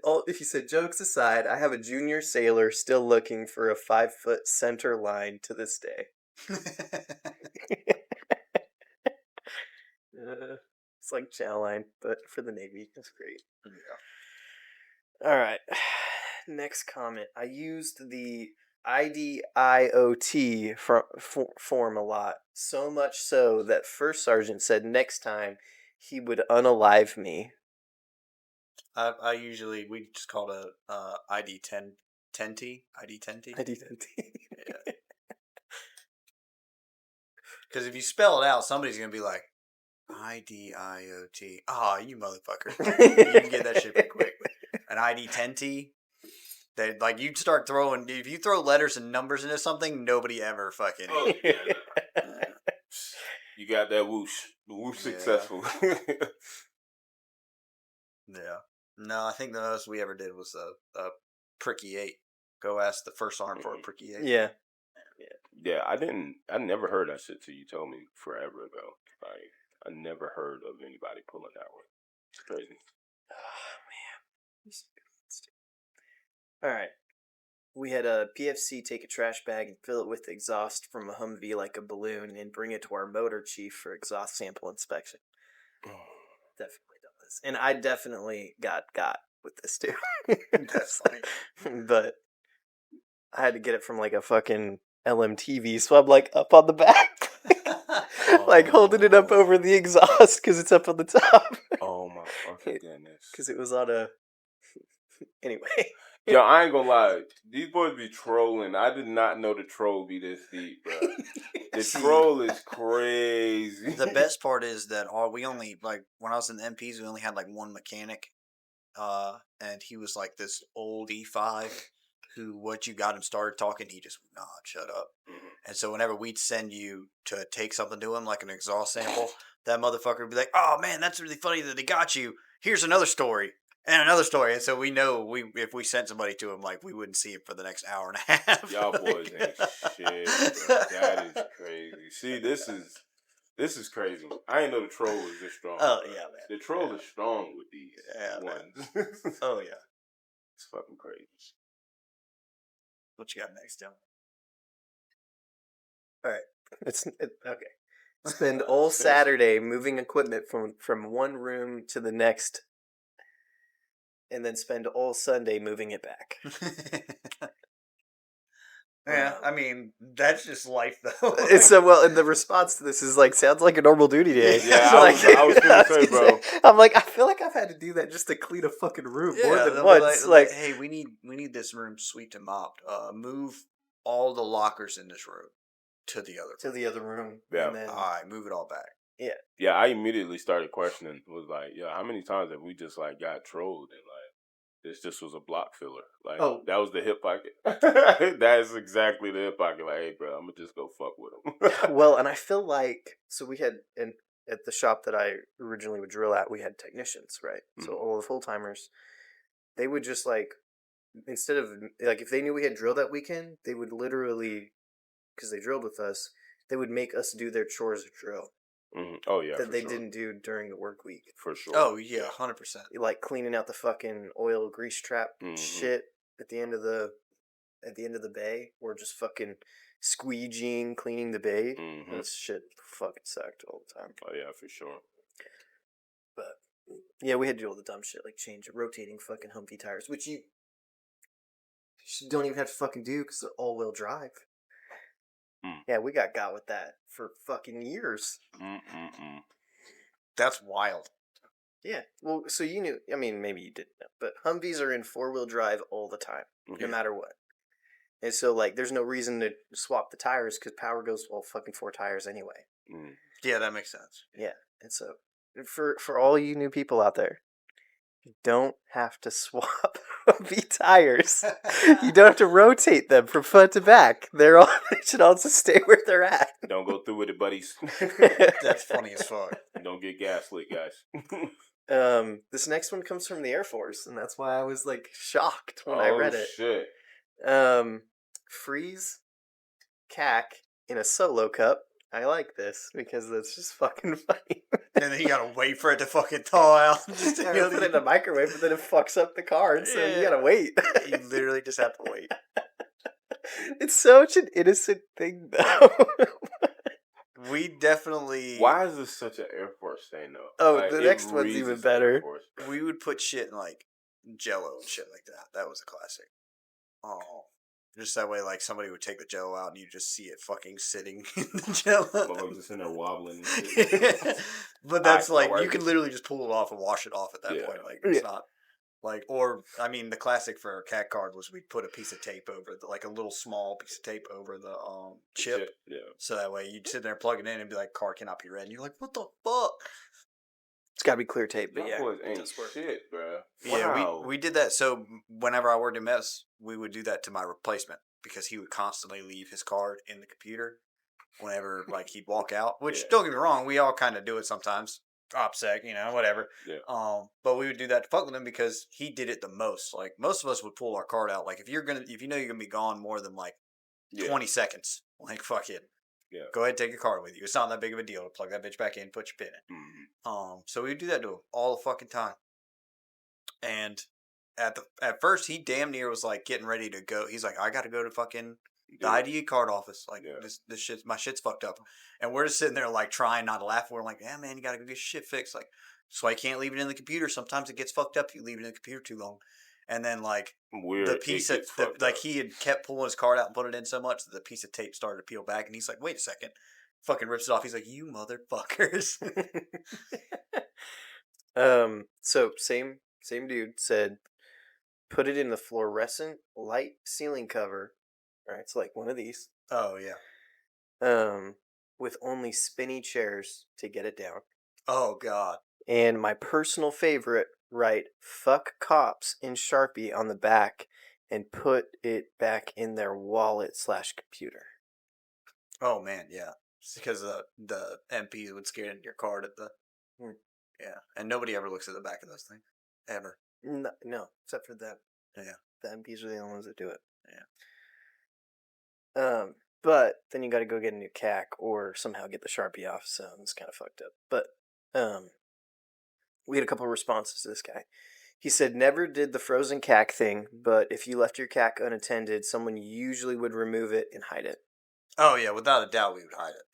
[SPEAKER 2] jokes aside, I have a junior sailor still looking for a 5-foot center line to this day. It's like chow line, but for the Navy. That's great.
[SPEAKER 3] Yeah.
[SPEAKER 2] All right. Next comment. I used the IDIOT form a lot. So much so that First Sergeant said next time he would unalive me.
[SPEAKER 3] I usually, we just call it a ID 10T. ID 10T.
[SPEAKER 2] ID 10T.
[SPEAKER 3] Yeah. Because if you spell it out, somebody's going to be like, IDIOT. Oh, you motherfucker. You can get that shit pretty quick. An ID10T. That, like, you'd start throwing... If you throw letters and numbers into something, nobody ever fucking...
[SPEAKER 1] Oh, yeah. You got that whoosh. The whoosh successful.
[SPEAKER 3] Yeah. No, I think the most we ever did was a pricky 8. Go ask the first arm for a pricky 8.
[SPEAKER 2] Yeah.
[SPEAKER 1] Yeah, I never heard that shit till you told me forever ago. Like, I never heard of anybody pulling that one. It's crazy.
[SPEAKER 2] Oh, man. All right. We had a PFC take a trash bag and fill it with exhaust from a Humvee like a balloon and bring it to our motor chief for exhaust sample inspection. Definitely done this. And I definitely got with this too.
[SPEAKER 3] That's funny.
[SPEAKER 2] But I had to get it from like a fucking LMTV, so I'm like up on the back. Like holding it up over the exhaust because it's up on the top.
[SPEAKER 1] Oh my fucking goodness.
[SPEAKER 2] Because it was on a... Anyway.
[SPEAKER 1] Yo, I ain't gonna lie. These boys be trolling. I did not know the troll be this deep, bro. The troll is crazy.
[SPEAKER 3] The best part is that we only, like, when I was in the MPs, we only had, like, one mechanic. And he was, like, this old E5 who, once you got him started talking, he just would not shut up. Mm-hmm. And so whenever we'd send you to take something to him, like an exhaust sample, that motherfucker would be like, oh, man, that's really funny that they got you. Here's another story. And another story. And so we know if we sent somebody to him, like, we wouldn't see him for the next hour and a half.
[SPEAKER 1] Y'all boys ain't shit, bro. That is crazy. See, this is crazy. I ain't know the troll was this strong.
[SPEAKER 3] Oh,
[SPEAKER 1] bro.
[SPEAKER 3] yeah, man.
[SPEAKER 1] The troll is strong with these ones.
[SPEAKER 3] Oh, yeah.
[SPEAKER 1] It's fucking crazy.
[SPEAKER 3] What you got next, John?
[SPEAKER 2] All right. Okay. Spend all Saturday moving equipment from one room to the next, and then spend all Sunday moving it back.
[SPEAKER 3] Yeah, I mean, that's just life, though.
[SPEAKER 2] It's so well, and the response to this is like, sounds like a normal duty day.
[SPEAKER 1] Yeah,
[SPEAKER 2] like,
[SPEAKER 1] I was gonna say, bro.
[SPEAKER 2] I'm like, I feel like I've had to do that just to clean a fucking room more than once. Like,
[SPEAKER 3] hey, we need this room swept and mopped. Move all the lockers in this room to the other room.
[SPEAKER 1] Yeah.
[SPEAKER 3] And then, all right, move it all back.
[SPEAKER 2] Yeah.
[SPEAKER 1] Yeah, I immediately started questioning. Was like, yeah, how many times have we just like got trolled and like this just was a block filler? Like, that was the hip pocket. That is exactly the hip pocket. Like, hey, bro, I'm gonna just go fuck with them.
[SPEAKER 2] Well, and I feel like we had at the shop that I originally would drill at, we had technicians, right? Mm-hmm. So all the full timers, they would just like, instead of like, if they knew we had drill that weekend, they would literally, because they drilled with us, they would make us do their chores of drill.
[SPEAKER 1] Mm-hmm. Oh yeah,
[SPEAKER 2] that they didn't do during the work week.
[SPEAKER 1] For sure.
[SPEAKER 3] Oh yeah, 100%.
[SPEAKER 2] Like cleaning out the fucking oil grease trap shit at the end of the bay, or just fucking squeegeeing, cleaning the bay. Mm-hmm. That shit fucking sucked all the time.
[SPEAKER 1] Oh yeah, for sure.
[SPEAKER 2] But yeah, we had to do all the dumb shit like change rotating fucking Humvee tires, which you don't even have to fucking do because they're all-wheel drive. Yeah, we got with that for fucking years.
[SPEAKER 3] That's wild.
[SPEAKER 2] Yeah. Well, so you knew, I mean, maybe you didn't know, but Humvees are in 4-wheel drive all the time, no matter what. And so, like, there's no reason to swap the tires because power goes to all fucking 4 tires anyway.
[SPEAKER 3] Yeah, that makes sense.
[SPEAKER 2] Yeah. And so, for all you new people out there, you don't have to swap Humvee tires. You don't have to rotate them from front to back. They should all just stay where they're at.
[SPEAKER 1] Don't go through with it, buddies.
[SPEAKER 3] That's funny as fuck.
[SPEAKER 1] Don't get gaslit, guys.
[SPEAKER 2] This next one comes from the Air Force, and that's why I was like shocked when I read it.
[SPEAKER 1] Shit.
[SPEAKER 2] Freeze CAC in a solo cup. I like this because that's just fucking funny.
[SPEAKER 3] And then you gotta wait for it to fucking thaw out.
[SPEAKER 2] Just to put it in the microwave, but then it fucks up the card, so you gotta wait.
[SPEAKER 3] You literally just have to wait.
[SPEAKER 2] It's such an innocent thing, though.
[SPEAKER 3] We definitely...
[SPEAKER 1] Why is this such an Air Force thing, though?
[SPEAKER 2] Oh, like, the next one's even better.
[SPEAKER 3] We would put shit in, like, Jell-O and shit like that. That was a classic. Oh. Just that way, like, somebody would take the Jell-O out and you just see it fucking sitting in the Jell-O.
[SPEAKER 1] Just in there wobbling.
[SPEAKER 3] But that's like, you can literally just pull it off and wash it off at that point. Like, it's not... Like, or I mean, the classic for a CAC card was we'd put a piece of tape over, like a little small piece of tape over the chip.
[SPEAKER 1] Yeah.
[SPEAKER 3] So that way you'd sit there and plug it in and be like, card cannot be read. And you're like, what the fuck?
[SPEAKER 2] It's got to be clear tape, but yeah,
[SPEAKER 1] boys ain't
[SPEAKER 2] it does work.
[SPEAKER 1] shit, bro.
[SPEAKER 3] Yeah,
[SPEAKER 1] Wow.
[SPEAKER 3] we did that. So whenever I worked in mess, we would do that to my replacement because he would constantly leave his card in the computer whenever like he'd walk out. Which don't get me wrong, we all kind of do it sometimes. OPSEC, whatever.
[SPEAKER 1] Yeah.
[SPEAKER 3] But we would do that to fuck with him because he did it the most. Like most of us would pull our card out. Like if you know you're gonna be gone more than like 20 seconds, like fuck it.
[SPEAKER 1] Yeah.
[SPEAKER 3] Go ahead and take your card with you. It's not that big of a deal to plug that bitch back in, put your pin in.
[SPEAKER 1] Mm-hmm.
[SPEAKER 3] So we would do that to him all the fucking time. And at first he damn near was like getting ready to go. He's like, I gotta go to fucking the ID card office. Like this shit, my shit's fucked up. And we're just sitting there like trying not to laugh. We're like, yeah, man, you gotta go get shit fixed. Like, so I can't leave it in the computer. Sometimes it gets fucked up. You leave it in the computer too long. And then like the piece of he had kept pulling his card out and put it in so much that the piece of tape started to peel back. And he's like, wait a second, fucking rips it off. He's like, you motherfuckers.
[SPEAKER 2] So same dude said, put it in the fluorescent light ceiling cover. Right, it's like one of these.
[SPEAKER 3] Oh yeah.
[SPEAKER 2] With only spinny chairs to get it down.
[SPEAKER 3] Oh god.
[SPEAKER 2] And my personal favorite, write "fuck cops" in Sharpie on the back and put it back in their wallet/computer.
[SPEAKER 3] Oh man, yeah. It's because the MPs would scan your card at the yeah, and nobody ever looks at the back of those things ever.
[SPEAKER 2] No, except for them.
[SPEAKER 3] Yeah,
[SPEAKER 2] the MPs are the only ones that do it.
[SPEAKER 3] Yeah.
[SPEAKER 2] But then you got to go get a new CAC or somehow get the Sharpie off. So it's kind of fucked up. But we had a couple of responses to this guy. He said, never did the frozen CAC thing, but if you left your CAC unattended, someone usually would remove it and hide it.
[SPEAKER 3] Oh, yeah, without a doubt we would hide it.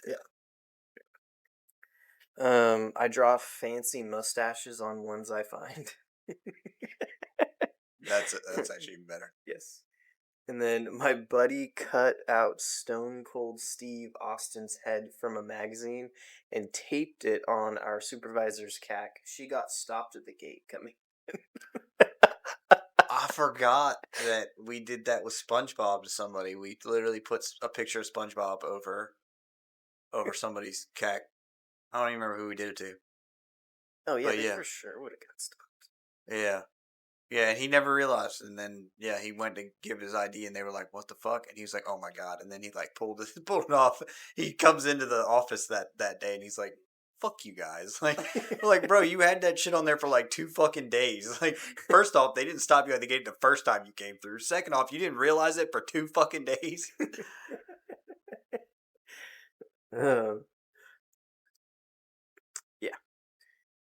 [SPEAKER 2] Yeah. I draw fancy mustaches on ones I find.
[SPEAKER 3] That's actually even better.
[SPEAKER 2] Yes. And then my buddy cut out Stone Cold Steve Austin's head from a magazine and taped it on our supervisor's CAC. She got stopped at the gate coming.
[SPEAKER 3] I forgot that we did that with SpongeBob to somebody. We literally put a picture of SpongeBob over somebody's CAC. I don't even remember who we did it to.
[SPEAKER 2] Oh, yeah, they for sure would have got stopped.
[SPEAKER 3] Yeah. Yeah, and he never realized. And then, he went to give his ID, and they were like, what the fuck? And he was like, oh, my God. And then he, like, pulled it off. He comes into the office that day, and he's like, fuck you guys. Like, we're like, bro, you had that shit on there for, like, 2 fucking days. Like, first off, they didn't stop you at the gate the first time you came through. Second off, you didn't realize it for 2 fucking days.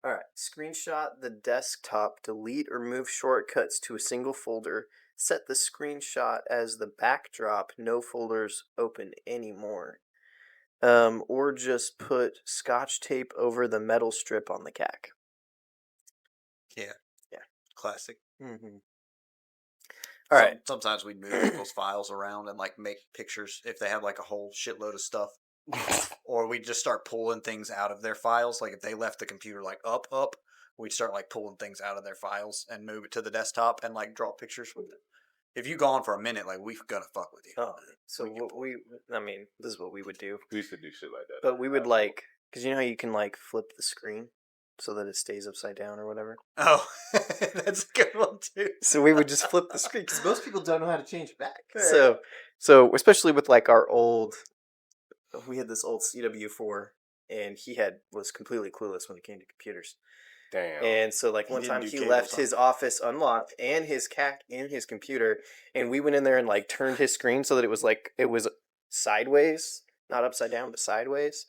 [SPEAKER 2] All right, screenshot the desktop, delete or move shortcuts to a single folder, set the screenshot as the backdrop, no folders open anymore. Or just put scotch tape over the metal strip on the CAC.
[SPEAKER 3] Yeah. Classic.
[SPEAKER 2] Mm-hmm. All right.
[SPEAKER 3] Sometimes we'd move people's files around and, like, make pictures if they have, like, a whole shitload of stuff. Or we'd just start pulling things out of their files. Like, if they left the computer, like, up, we'd start, like, pulling things out of their files and move it to the desktop and, like, draw pictures with it. If you gone for a minute, like, we're gonna fuck with you.
[SPEAKER 2] Oh, so this is what we would do.
[SPEAKER 1] We used to do shit like that.
[SPEAKER 2] But we would, like, because you know how you can, like, flip the screen so that it stays upside down or whatever?
[SPEAKER 3] Oh, that's a good one, too.
[SPEAKER 2] So we would just flip the screen, because most people don't know how to change it back.
[SPEAKER 3] Right.
[SPEAKER 2] So especially with, like, our old... We had this old CW4, and he was completely clueless when it came to computers.
[SPEAKER 1] Damn.
[SPEAKER 2] And so, like, one time he left his office unlocked and his CAC in his computer, and we went in there and, like, turned his screen so that it was sideways, not upside down, but sideways.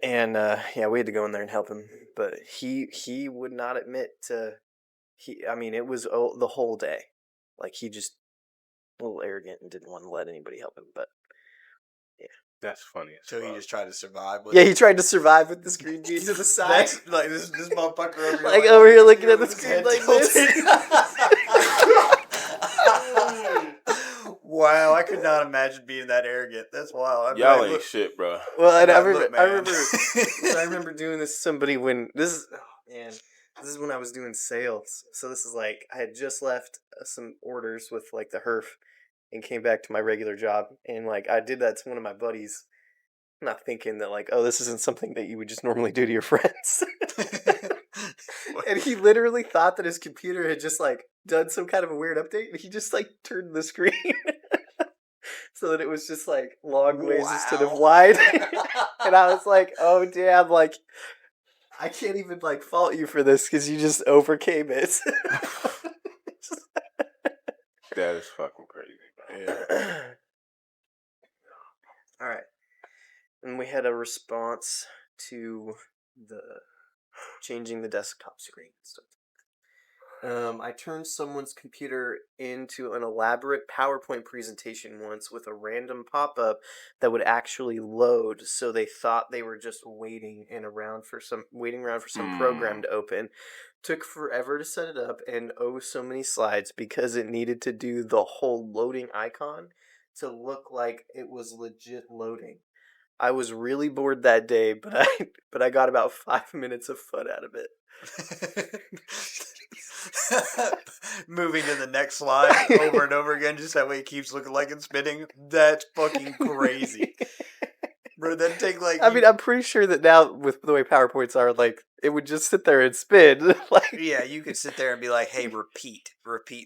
[SPEAKER 2] And, we had to go in there and help him, but he would not admit to, it was the whole day. Like, he just, a little arrogant and didn't want to let anybody help him, but.
[SPEAKER 1] That's funny.
[SPEAKER 3] So he just tried to survive with
[SPEAKER 2] he tried to survive with the screen being to the side.
[SPEAKER 3] That's, like, this motherfucker over here.
[SPEAKER 2] Like, over here looking at the screen like this.
[SPEAKER 3] Wow, I could not imagine being that arrogant. That's wild.
[SPEAKER 1] Y'all ain't shit, bro.
[SPEAKER 2] Well, and I remember doing this to somebody when, This is when I was doing sales. So this is like, I had just left some orders with like the HERF and came back to my regular job. And like, I did that to one of my buddies, not thinking that like, oh, this isn't something that you would just normally do to your friends. And he literally thought that his computer had just like done some kind of a weird update. And he just like turned the screen so that it was just like long ways instead of wide. And I was like, oh damn, like I can't even like fault you for this because you just overcame it.
[SPEAKER 1] That is fucking crazy, bro. Yeah.
[SPEAKER 2] All right. And we had a response to the changing the desktop screen and stuff. I turned someone's computer into an elaborate PowerPoint presentation once with a random pop-up that would actually load, so they thought they were just waiting around for some program to open. Took forever to set it up, and oh so many slides because it needed to do the whole loading icon to look like it was legit loading. I was really bored that day, but I got about 5 minutes of fun out of it.
[SPEAKER 3] Moving to the next slide over and over again, just that way it keeps looking like it's spinning. That's fucking crazy. Bro, that'd take like...
[SPEAKER 2] I mean, I'm pretty sure that now, with the way PowerPoints are, like, it would just sit there and spin. Like,
[SPEAKER 3] yeah, you could sit there and be like, hey, repeat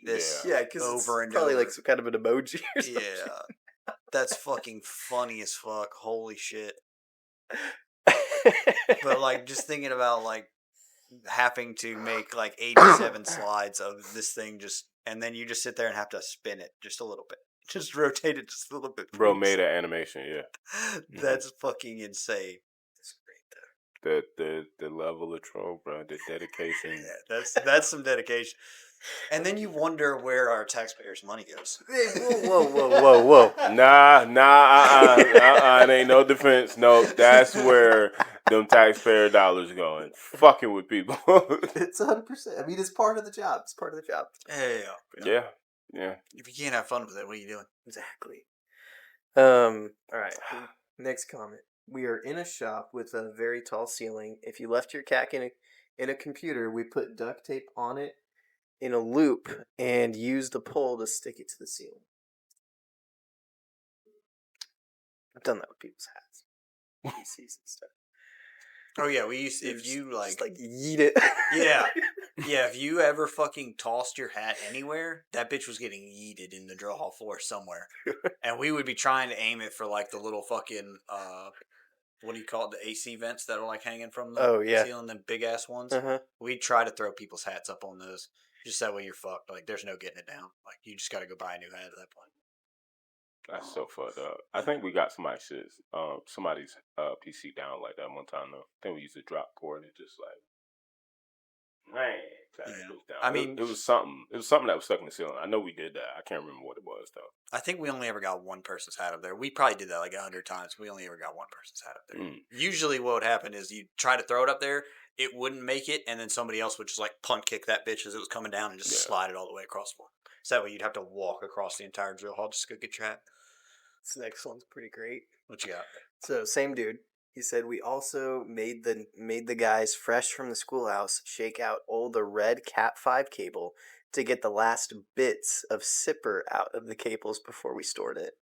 [SPEAKER 3] this over and
[SPEAKER 2] probably
[SPEAKER 3] over.
[SPEAKER 2] Like some kind of an emoji or something.
[SPEAKER 3] Yeah. That's fucking funny as fuck. Holy shit. But, like, just thinking about, like, having to make, like, 87 slides of this thing and then you just sit there and have to spin it just a little bit. Just rotate it just a little bit.
[SPEAKER 1] Bro made an animation, yeah.
[SPEAKER 3] That's fucking insane.
[SPEAKER 2] That's great,
[SPEAKER 1] though. The level of troll, bro. The dedication.
[SPEAKER 3] Yeah, that's some dedication. And then you wonder where our taxpayers' money goes.
[SPEAKER 2] Whoa.
[SPEAKER 1] Nah. It ain't no defense. No, that's where them taxpayer dollars going. Fucking with people.
[SPEAKER 2] It's 100%. I mean, it's part of the job.
[SPEAKER 1] Yeah.
[SPEAKER 3] If you can't have fun with it, what are you doing?
[SPEAKER 2] Exactly. All right. Next comment. We are in a shop with a very tall ceiling. If you left your cat in a computer, we put duct tape on it in a loop and used a pole to stick it to the ceiling. I've done that with people's hats. PCs and stuff.
[SPEAKER 3] Oh yeah, we used if you
[SPEAKER 2] just like yeet it.
[SPEAKER 3] Yeah. If you ever fucking tossed your hat anywhere, that bitch was getting yeeted in the drill hall floor somewhere. And we would be trying to aim it for like the little fucking what do you call it? The AC vents that are like hanging from the ceiling, them big ass ones. We'd try to throw people's hats up on those. Just that way you're fucked. Like there's no getting it down. Like you just gotta go buy a new hat at that point.
[SPEAKER 1] That's so fucked up. I think we got somebody's PC down like that one time though. I think we used a drop cord and just like, man. Yeah.
[SPEAKER 3] I mean,
[SPEAKER 1] it was something. It was something that was stuck in the ceiling. I know we did that. I can't remember what it was though.
[SPEAKER 3] I think we only ever got one person's hat up there. We probably did that like 100 times. We only ever got one person's hat up there. Usually, what would happen is you try to throw it up there, it wouldn't make it, and then somebody else would just like punt kick that bitch as it was coming down and just slide it all the way across the floor. So that way you'd have to walk across the entire drill hall just to go get your hat.
[SPEAKER 2] This next one's pretty great.
[SPEAKER 3] What you got?
[SPEAKER 2] So same dude. He said we also made the guys fresh from the schoolhouse shake out the red Cat 5 cable to get the last bits of zipper out of the cables before we stored it.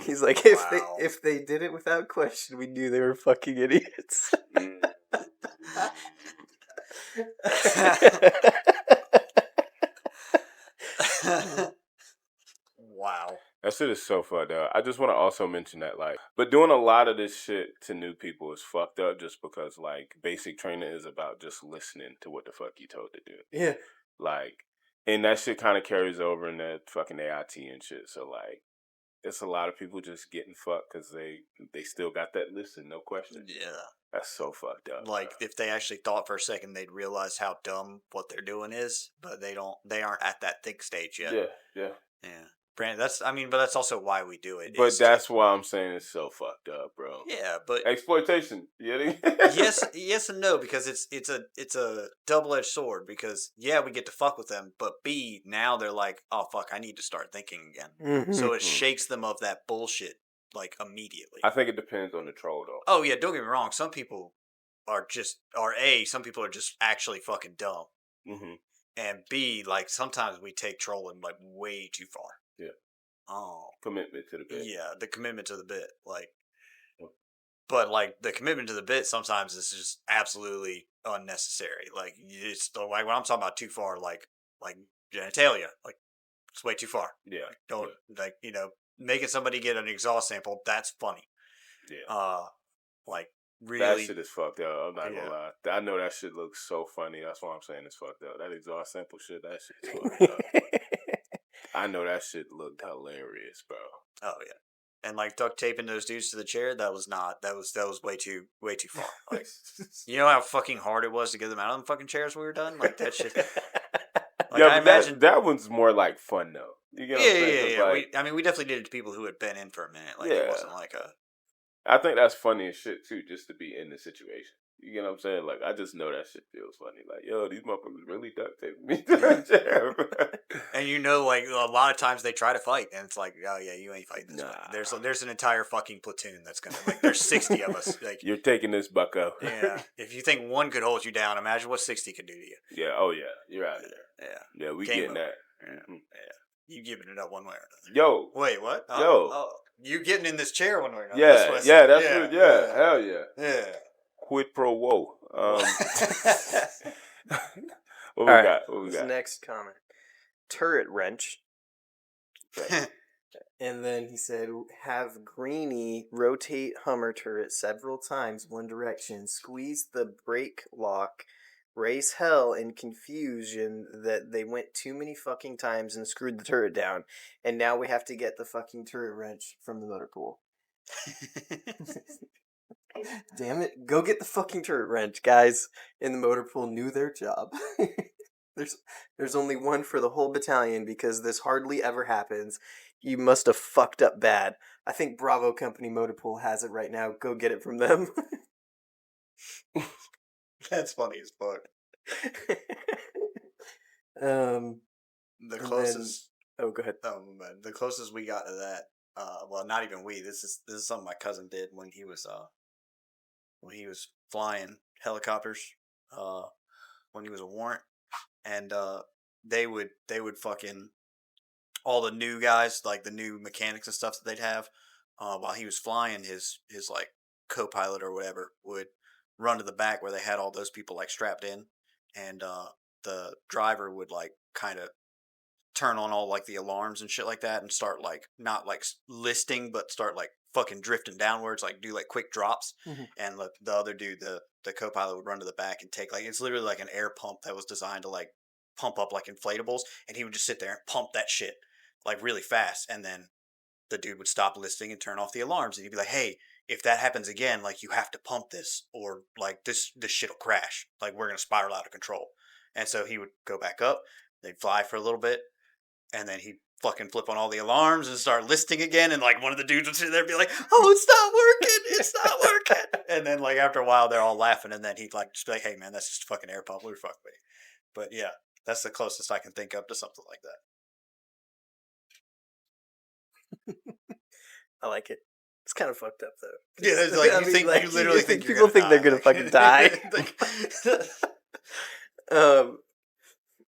[SPEAKER 2] He's like, if they did it without question, we knew they were fucking idiots.
[SPEAKER 3] Wow.
[SPEAKER 1] That shit is so fucked up. I just want to also mention that, like, but doing a lot of this shit to new people is fucked up just because, like, basic training is about just listening to what the fuck you told to do.
[SPEAKER 2] Yeah.
[SPEAKER 1] Like, and that shit kind of carries over in that fucking AIT and shit. So, like, it's a lot of people just getting fucked because they still got that listen, no question.
[SPEAKER 3] Yeah.
[SPEAKER 1] That's so fucked up.
[SPEAKER 3] Like, if they actually thought for a second, they'd realize how dumb what they're doing is, but they aren't at that think stage yet.
[SPEAKER 1] Yeah.
[SPEAKER 3] Brandon, that's also why we do it.
[SPEAKER 1] But that's why I'm saying it's so fucked up, bro.
[SPEAKER 3] Yeah, but
[SPEAKER 1] exploitation.
[SPEAKER 3] yes and no, because it's a double-edged sword. Because we get to fuck with them, but B, now they're like, oh fuck, I need to start thinking again. Mm-hmm. So it shakes them of that bullshit like immediately.
[SPEAKER 1] I think it depends on the troll though.
[SPEAKER 3] Oh yeah, don't get me wrong. Some people A, some people are just actually fucking dumb.
[SPEAKER 1] Mm-hmm.
[SPEAKER 3] And B, like, sometimes we take trolling, like, way too far.
[SPEAKER 1] Yeah.
[SPEAKER 3] Oh.
[SPEAKER 1] Commitment to the bit.
[SPEAKER 3] Yeah, the commitment to the bit. Like,
[SPEAKER 1] Yep.
[SPEAKER 3] but, like, the commitment to the bit sometimes is just absolutely unnecessary. Like, it's, like, when I'm talking about too far, like genitalia. Like, it's way too far.
[SPEAKER 1] Yeah.
[SPEAKER 3] Like, don't, like, you know, making somebody get an exhaust sample, that's funny.
[SPEAKER 1] Yeah.
[SPEAKER 3] Like, really.
[SPEAKER 1] That shit is fucked up. I'm not gonna lie. I know that shit looks so funny. That's why I'm saying it's fucked up. That exhaust sample shit, that shit's fucked up. I know that shit looked hilarious, bro.
[SPEAKER 3] Oh yeah. And like duct taping those dudes to the chair, that was way too far. Like, you know how fucking hard it was to get them out of them fucking chairs when we were done? Like, that shit. Like,
[SPEAKER 1] yeah,
[SPEAKER 3] I
[SPEAKER 1] but
[SPEAKER 3] imagine
[SPEAKER 1] that one's more like fun though. You get what I'm saying?
[SPEAKER 3] Yeah.
[SPEAKER 1] Like,
[SPEAKER 3] We definitely did it to people who had been in for a minute. Like, it wasn't like a.
[SPEAKER 1] I think that's funny as shit too, just to be in the situation. You get what I'm saying? Like, I just know that shit feels funny. Like, yo, these motherfuckers really duct taped me to the chair.
[SPEAKER 3] And you know, like, a lot of times they try to fight, and it's like, oh yeah, you ain't fighting this way. There's an entire fucking platoon that's gonna, like, there's 60 of us. Like,
[SPEAKER 1] you're taking this, bucko.
[SPEAKER 3] Yeah. If you think one could hold you down, imagine what 60 could do to you.
[SPEAKER 1] Yeah. Oh yeah. You're out of there.
[SPEAKER 3] Yeah.
[SPEAKER 1] Yeah, we
[SPEAKER 3] Game
[SPEAKER 1] getting
[SPEAKER 3] over.
[SPEAKER 1] that.
[SPEAKER 3] Yeah.
[SPEAKER 1] Mm-hmm.
[SPEAKER 3] Yeah. You giving it up one way or another.
[SPEAKER 1] Yo.
[SPEAKER 3] Wait, what?
[SPEAKER 1] Yo.
[SPEAKER 3] You getting in this chair one way or another.
[SPEAKER 1] Yeah. That's what. Yeah. Hell yeah.
[SPEAKER 3] Yeah.
[SPEAKER 1] Quid pro quo. What we
[SPEAKER 2] right,
[SPEAKER 1] got? What we got?
[SPEAKER 2] Next comment. Turret wrench. And then he said, have Greenie rotate Hummer turret several times one direction, squeeze the brake lock, raise hell in confusion that they went too many fucking times and screwed the turret down, and now we have to get the fucking turret wrench from the motor pool. Damn it, go get the fucking turret wrench. Guys in the motor pool knew their job. There's only one for the whole battalion because this hardly ever happens. You must have fucked up bad. I think Bravo Company Motor Pool has it right now. Go get it from them.
[SPEAKER 3] That's funny as fuck. The closest.
[SPEAKER 2] Go ahead.
[SPEAKER 3] Man, the closest we got to that. Well, not even we. This is something my cousin did when he was flying helicopters. When he was a warrant, and they would fucking, all the new guys, like the new mechanics and stuff that they'd have, while he was flying, his like co-pilot or whatever would run to the back where they had all those people like strapped in, and the driver would like kind of turn on all like the alarms and shit like that, and start like not like listing, but start like fucking drifting downwards, like do like quick drops. Mm-hmm. And the other dude, the co-pilot, would run to the back and take, like, it's literally like an air pump that was designed to like pump up like inflatables, and he would just sit there and pump that shit like really fast, and then the dude would stop listing and turn off the alarms, and he'd be like, hey, if that happens again, like, you have to pump this, or like this shit'll crash, like we're gonna spiral out of control. And so he would go back up, they'd fly for a little bit, and then he'd fucking flip on all the alarms and start listing again, and like one of the dudes would sit there and be like, oh, it's not working. And then like after a while they're all laughing, and then he'd like just be like, hey man, that's just a fucking air pump, we're fucking with you. But yeah, that's the closest I can think of to something like
[SPEAKER 2] that. I like it. It's kind of fucked up though.
[SPEAKER 3] Yeah, it's like, you literally think
[SPEAKER 2] people think they're gonna fucking die.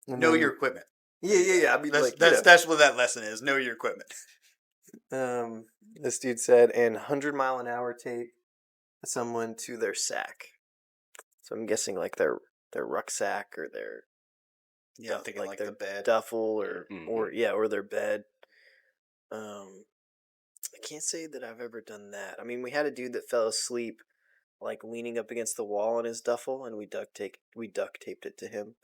[SPEAKER 3] Know your equipment.
[SPEAKER 2] Yeah. I mean,
[SPEAKER 3] that's what that lesson is. Know your equipment.
[SPEAKER 2] This dude said, and 100-mile-an-hour tape someone to their sack. So I'm guessing like their rucksack or their
[SPEAKER 3] I'm thinking like their the bed,
[SPEAKER 2] duffel, or their bed. I can't say that I've ever done that. I mean, we had a dude that fell asleep, like leaning up against the wall in his duffel, and we duct taped it to him.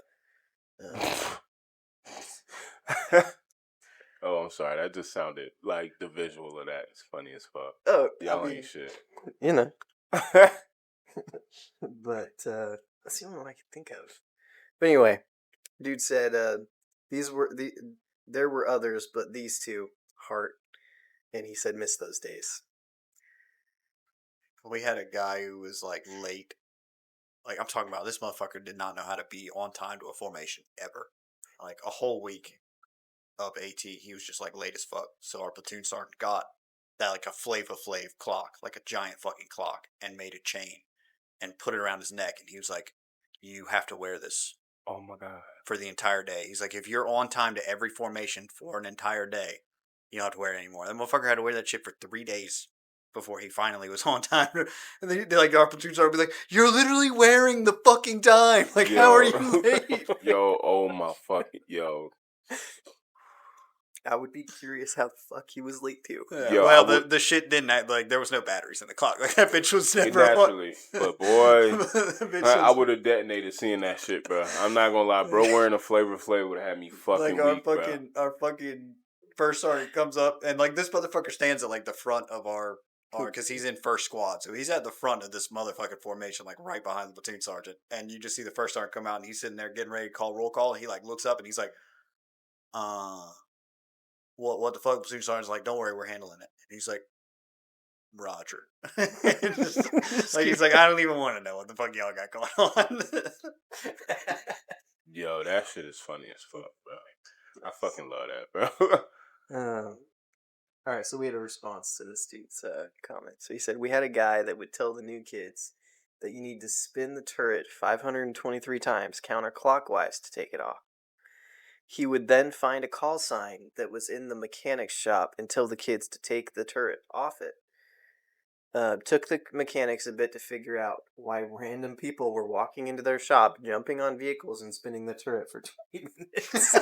[SPEAKER 1] Oh, I'm sorry. That just sounded like the visual of that is funny as fuck.
[SPEAKER 2] Oh,
[SPEAKER 1] y'all ain't shit.
[SPEAKER 2] You know. But that's the only one I can think of. But anyway, dude said there were others, but these two, heart. And he said, miss those days.
[SPEAKER 3] We had a guy who was like late. Like, I'm talking about, this motherfucker did not know how to be on time to a formation ever. Like a whole week of AT, he was just like late as fuck. So our platoon sergeant got that like a Flava Flav clock, like a giant fucking clock, and made a chain and put it around his neck. And he was like, you have to wear this.
[SPEAKER 1] Oh my God.
[SPEAKER 3] For the entire day. He's like, if you're on time to every formation for an entire day, you don't have to wear it anymore. That motherfucker had to wear that shit for 3 days before he finally was on time. And they like, our platoon sergeant would be like, you're literally wearing the fucking time. Like, how are you late?
[SPEAKER 1] Yo, oh my fucking, yo.
[SPEAKER 2] I would be curious how the fuck he was late too.
[SPEAKER 3] Yeah,
[SPEAKER 1] yo,
[SPEAKER 3] well, the shit didn't, like, there was no batteries in the clock. Like, that bitch was never
[SPEAKER 1] naturally. But boy, I
[SPEAKER 3] was,
[SPEAKER 1] would have detonated seeing that shit, bro. I'm not gonna lie, bro. Wearing a Flavor would have had me fucking
[SPEAKER 3] like,
[SPEAKER 1] weak, bro.
[SPEAKER 3] Our fucking first sergeant comes up, and, like, this motherfucker stands at, like, the front of our because he's in first squad, so he's at the front of this motherfucking formation, like right behind the platoon sergeant, and you just see the first sergeant come out, and he's sitting there getting ready to call roll call, and he like looks up, and he's like, what the fuck? The platoon sergeant's like, don't worry, we're handling it, and he's like, Roger. Like he's like, I don't even want to know what the fuck y'all got going on.
[SPEAKER 1] Yo, that shit is funny as fuck, bro. I fucking love that, bro.
[SPEAKER 2] All right, so we had a response to this dude's comment. So he said, we had a guy that would tell the new kids that you need to spin the turret 523 times counterclockwise to take it off. He would then find a call sign that was in the mechanic's shop and tell the kids to take the turret off it. Took the mechanics a bit to figure out why random people were walking into their shop, jumping on vehicles, and spinning the turret for 20 minutes.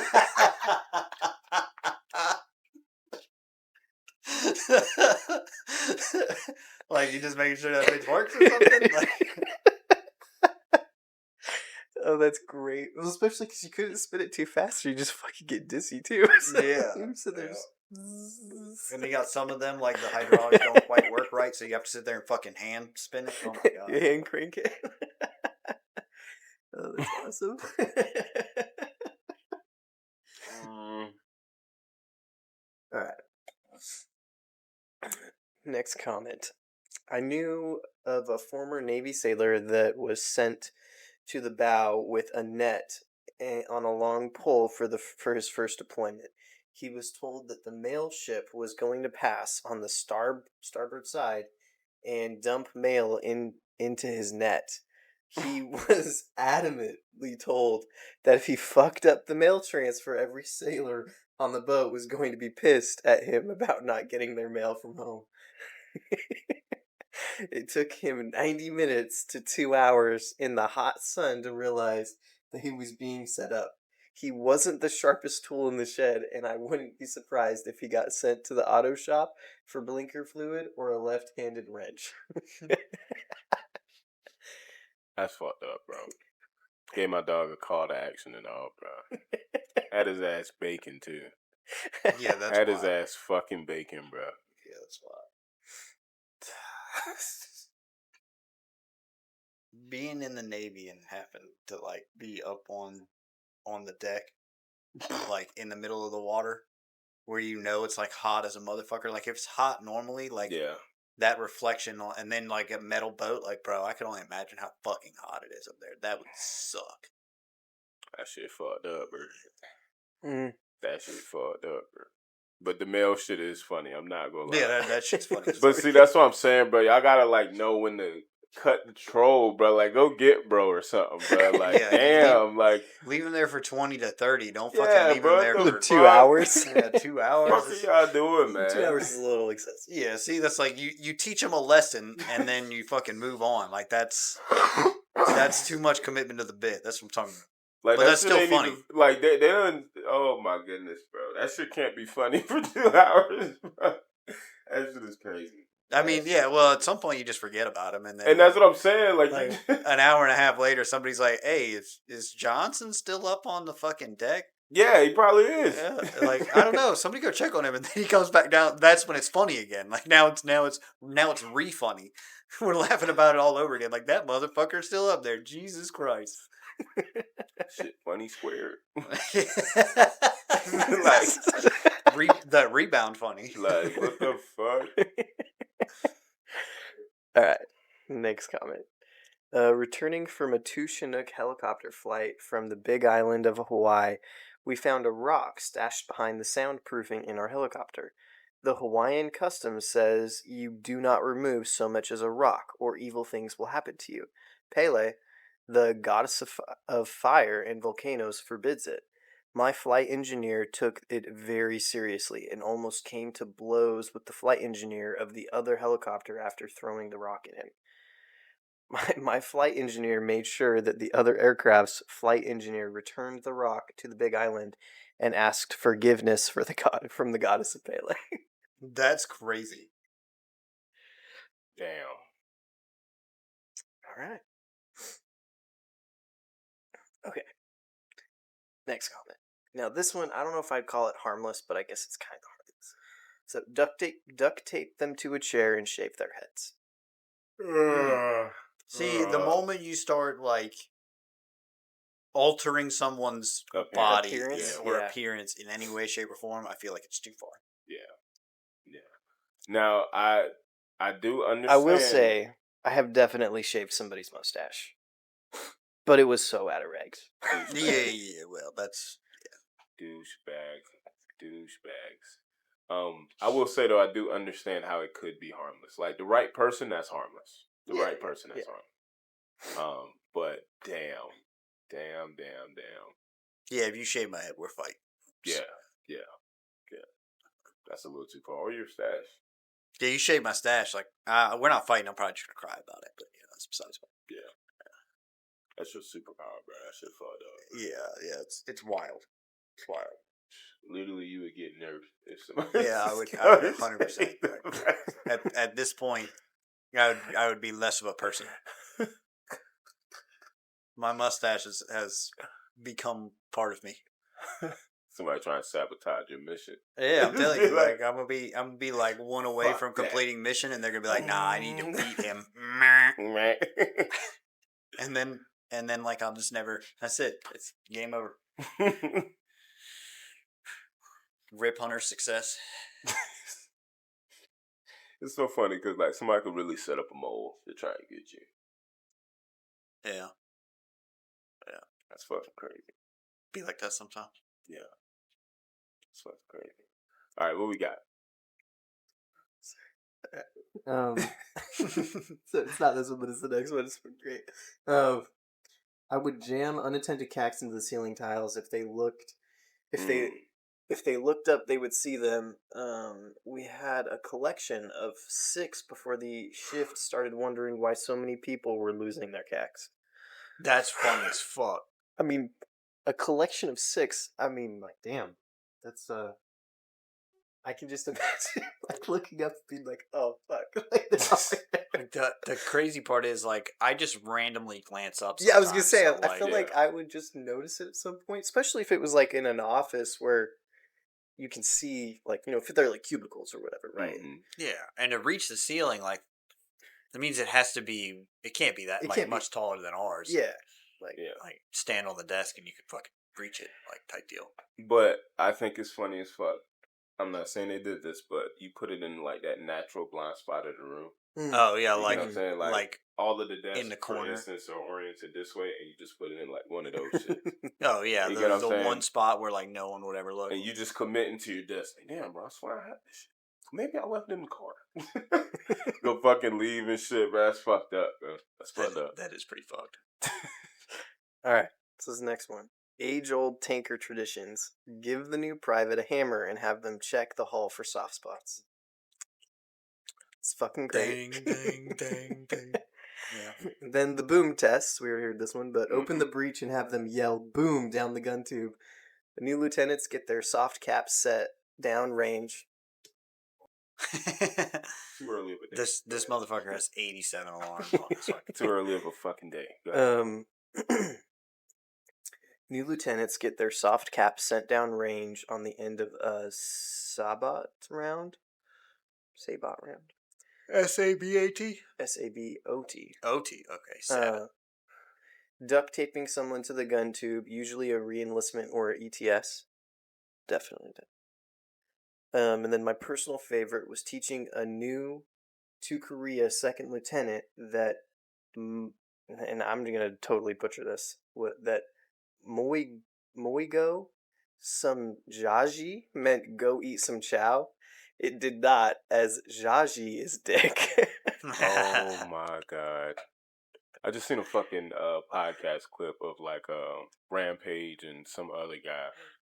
[SPEAKER 3] Like, you just making sure that bitch works or something? Like...
[SPEAKER 2] Oh, that's great. Well, especially because you couldn't spin it too fast or you just fucking get dizzy too. So there's...
[SPEAKER 3] And you got some of them, like the hydraulics don't quite work right, so you have to sit there and fucking hand spin it. Oh my god.
[SPEAKER 2] You hand crank it. Oh, that's awesome. Alright. Next comment. I knew of a former Navy sailor that was sent to the bow with a net on a long pole for his first deployment. He was told that the mail ship was going to pass on the starboard side and dump mail into his net. He was adamantly told that if he fucked up the mail transfer, every sailor on the boat was going to be pissed at him about not getting their mail from home. It took him 90 minutes to 2 hours in the hot sun to realize that he was being set up. He wasn't the sharpest tool in the shed, and I wouldn't be surprised if he got sent to the auto shop for blinker fluid or a left-handed wrench.
[SPEAKER 1] That's fucked up, bro. Gave my dog a call to action and all, bro. Had his ass bacon, too.
[SPEAKER 3] Yeah, that's
[SPEAKER 1] Had his ass fucking bacon, bro.
[SPEAKER 3] Yeah, that's why. Being in the Navy and having to, like, be up on the deck, like, in the middle of the water, where you know it's, like, hot as a motherfucker. Like, if it's hot normally, like,
[SPEAKER 1] yeah,
[SPEAKER 3] that reflection, and then, like, a metal boat, like, bro, I can only imagine how fucking hot it is up there. That would suck.
[SPEAKER 1] that shit fucked up, bro.
[SPEAKER 2] Mm.
[SPEAKER 1] That shit fucked up, bro. But the mail shit is funny. I'm not gonna lie.
[SPEAKER 3] Yeah, that shit's funny.
[SPEAKER 1] But see, that's what I'm saying, bro. Y'all gotta like know when to cut the troll, bro. Like, go get bro or something, bro. Like,
[SPEAKER 3] Yeah,
[SPEAKER 1] damn, like
[SPEAKER 3] leave him there for 20 to 30. Don't fucking leave him there for
[SPEAKER 2] 2 hours.
[SPEAKER 3] Yeah, 2 hours.
[SPEAKER 1] What are y'all doing, man?
[SPEAKER 2] 2 hours is a little excessive.
[SPEAKER 3] Yeah, see, that's like you teach them a lesson and then you fucking move on. Like that's too much commitment to the bit. That's what I'm talking about.
[SPEAKER 1] Like,
[SPEAKER 3] but that's still funny.
[SPEAKER 1] Like they done. Oh my goodness, bro. That shit can't be funny for 2 hours, bro. That shit is crazy.
[SPEAKER 3] I mean, yeah. Well, at some point you just forget about him, and then
[SPEAKER 1] that's what I'm saying. Like
[SPEAKER 3] an hour and a half later, somebody's like, "Hey, is Johnson still up on the fucking deck?"
[SPEAKER 1] Yeah, he probably is.
[SPEAKER 3] Yeah, like I don't know. Somebody go check on him, and then he comes back down. That's when it's funny again. Like now it's re-funny. We're laughing about it all over again. Like that motherfucker's still up there. Jesus Christ.
[SPEAKER 1] Shit, funny squared.
[SPEAKER 3] Like that rebound funny.
[SPEAKER 1] Like what the fuck?
[SPEAKER 2] All right, next comment. Returning from a 2 Chinook helicopter flight from the Big Island of Hawaii, we found a rock stashed behind the soundproofing in our helicopter. The Hawaiian custom says you do not remove so much as a rock, or evil things will happen to you. Pele, the goddess of fire and volcanoes, forbids it. My flight engineer took it very seriously and almost came to blows with the flight engineer of the other helicopter after throwing the rock at him. My flight engineer made sure that the other aircraft's flight engineer returned the rock to the Big Island and asked forgiveness for from the goddess of Pele.
[SPEAKER 3] That's crazy.
[SPEAKER 1] Damn.
[SPEAKER 2] All right. Okay. Next comment. Now this one, I don't know if I'd call it harmless, but I guess it's kind of harmless. So duct tape them to a chair and shave their heads.
[SPEAKER 3] See, the moment you start like altering someone's body appearance in any way, shape, or form, I feel like it's too far.
[SPEAKER 1] Yeah. Now I do understand.
[SPEAKER 2] I will say I have definitely shaved somebody's mustache, but it was so out of rags.
[SPEAKER 3] Yeah. Well, that's
[SPEAKER 1] douchebags. I will say though, I do understand how it could be harmless. Like the right person, that's harmless. Right person, that's harmless. But damn.
[SPEAKER 3] Yeah, if you shave my head, we're fighting.
[SPEAKER 1] Yeah. That's a little too far. Or your stash.
[SPEAKER 3] Yeah, you shave my stash. Like, we're not fighting. I'm probably just gonna cry about it. But that's besides the point.
[SPEAKER 1] Yeah. That's your superpower, bro. That shit fucked up.
[SPEAKER 3] Yeah. It's wild. It's wild.
[SPEAKER 1] Literally, you would get nervous if somebody.
[SPEAKER 3] Yeah, I would 100%. At this point, I would be less of a person. My mustache has become part of me.
[SPEAKER 1] Somebody trying to sabotage your mission.
[SPEAKER 3] Yeah, I'm telling you, like I'm gonna be like one away from completing mission, and they're gonna be like, "Nah, I need to beat him." and then like I'll just never. That's it. It's game over. Rip Hunter success.
[SPEAKER 1] It's so funny because like somebody could really set up a mole to try and get you.
[SPEAKER 3] Yeah.
[SPEAKER 1] That's fucking crazy.
[SPEAKER 3] Be like that sometimes.
[SPEAKER 1] Yeah. That's fucking crazy. All right, what we got?
[SPEAKER 2] So it's not this one, but it's the next one. It's great. I would jam unattended cats into the ceiling tiles if they looked. If they looked up, they would see them. We had a collection of 6 before the shift started wondering why so many people were losing their cats.
[SPEAKER 3] That's funny as fuck.
[SPEAKER 2] I mean, a collection of 6. I mean, like, damn, that's I can just imagine like looking up and being like, "Oh fuck!"
[SPEAKER 3] The crazy part is like I just randomly glance up.
[SPEAKER 2] Yeah, I was gonna say I feel like I would just notice it at some point, especially if it was like in an office where you can see, like, if they're like cubicles or whatever, right?
[SPEAKER 3] Mm-hmm. Yeah, and to reach the ceiling, like that means it has to be. It can't be that much taller than ours.
[SPEAKER 2] Yeah,
[SPEAKER 3] like stand on the desk and you can fucking reach it, like type deal.
[SPEAKER 1] But I think it's funny as fuck. I'm not saying they did this, but you put it in like that natural blind spot of the room.
[SPEAKER 3] Oh yeah,
[SPEAKER 1] you know what I'm saying? Like all of the desks
[SPEAKER 3] in the corner,
[SPEAKER 1] for instance, are oriented this way, and you just put it in like one of those shit.
[SPEAKER 3] Oh yeah, the one spot where like no one would ever look,
[SPEAKER 1] and you just committing to your desk. Like, damn, bro, I swear I had this shit. Maybe I left it in the car. Go fucking leave and shit, bro. That's fucked up, bro. That's fucked up.
[SPEAKER 3] That is pretty fucked.
[SPEAKER 2] All right, this is the next one. Age-old tanker traditions. Give the new private a hammer and have them check the hull for soft spots. It's fucking great.
[SPEAKER 3] Ding.
[SPEAKER 2] Yeah. Then the boom tests. We already heard this one, but open the breech and have them yell boom down the gun tube. The new lieutenants get their soft caps set down range.
[SPEAKER 1] Too early of a day.
[SPEAKER 3] This motherfucker has 87 alarms on this one.
[SPEAKER 1] Too early of a fucking day.
[SPEAKER 2] New lieutenants get their soft caps sent down range on the end of a sabot round. Sabot round.
[SPEAKER 3] S-A-B-A-T?
[SPEAKER 2] S-A-B-O-T.
[SPEAKER 3] O-T, okay. Sabot.
[SPEAKER 2] Duct taping someone to the gun tube, usually a re-enlistment or a ETS. Definitely did. And then my personal favorite was teaching a new to Korea second lieutenant that, and I'm going to totally butcher this, that Moigo some jaji meant go eat some chow, It did not, as Zhaji is dick.
[SPEAKER 1] Oh my god. I just seen a fucking podcast clip of like Rampage and some other guy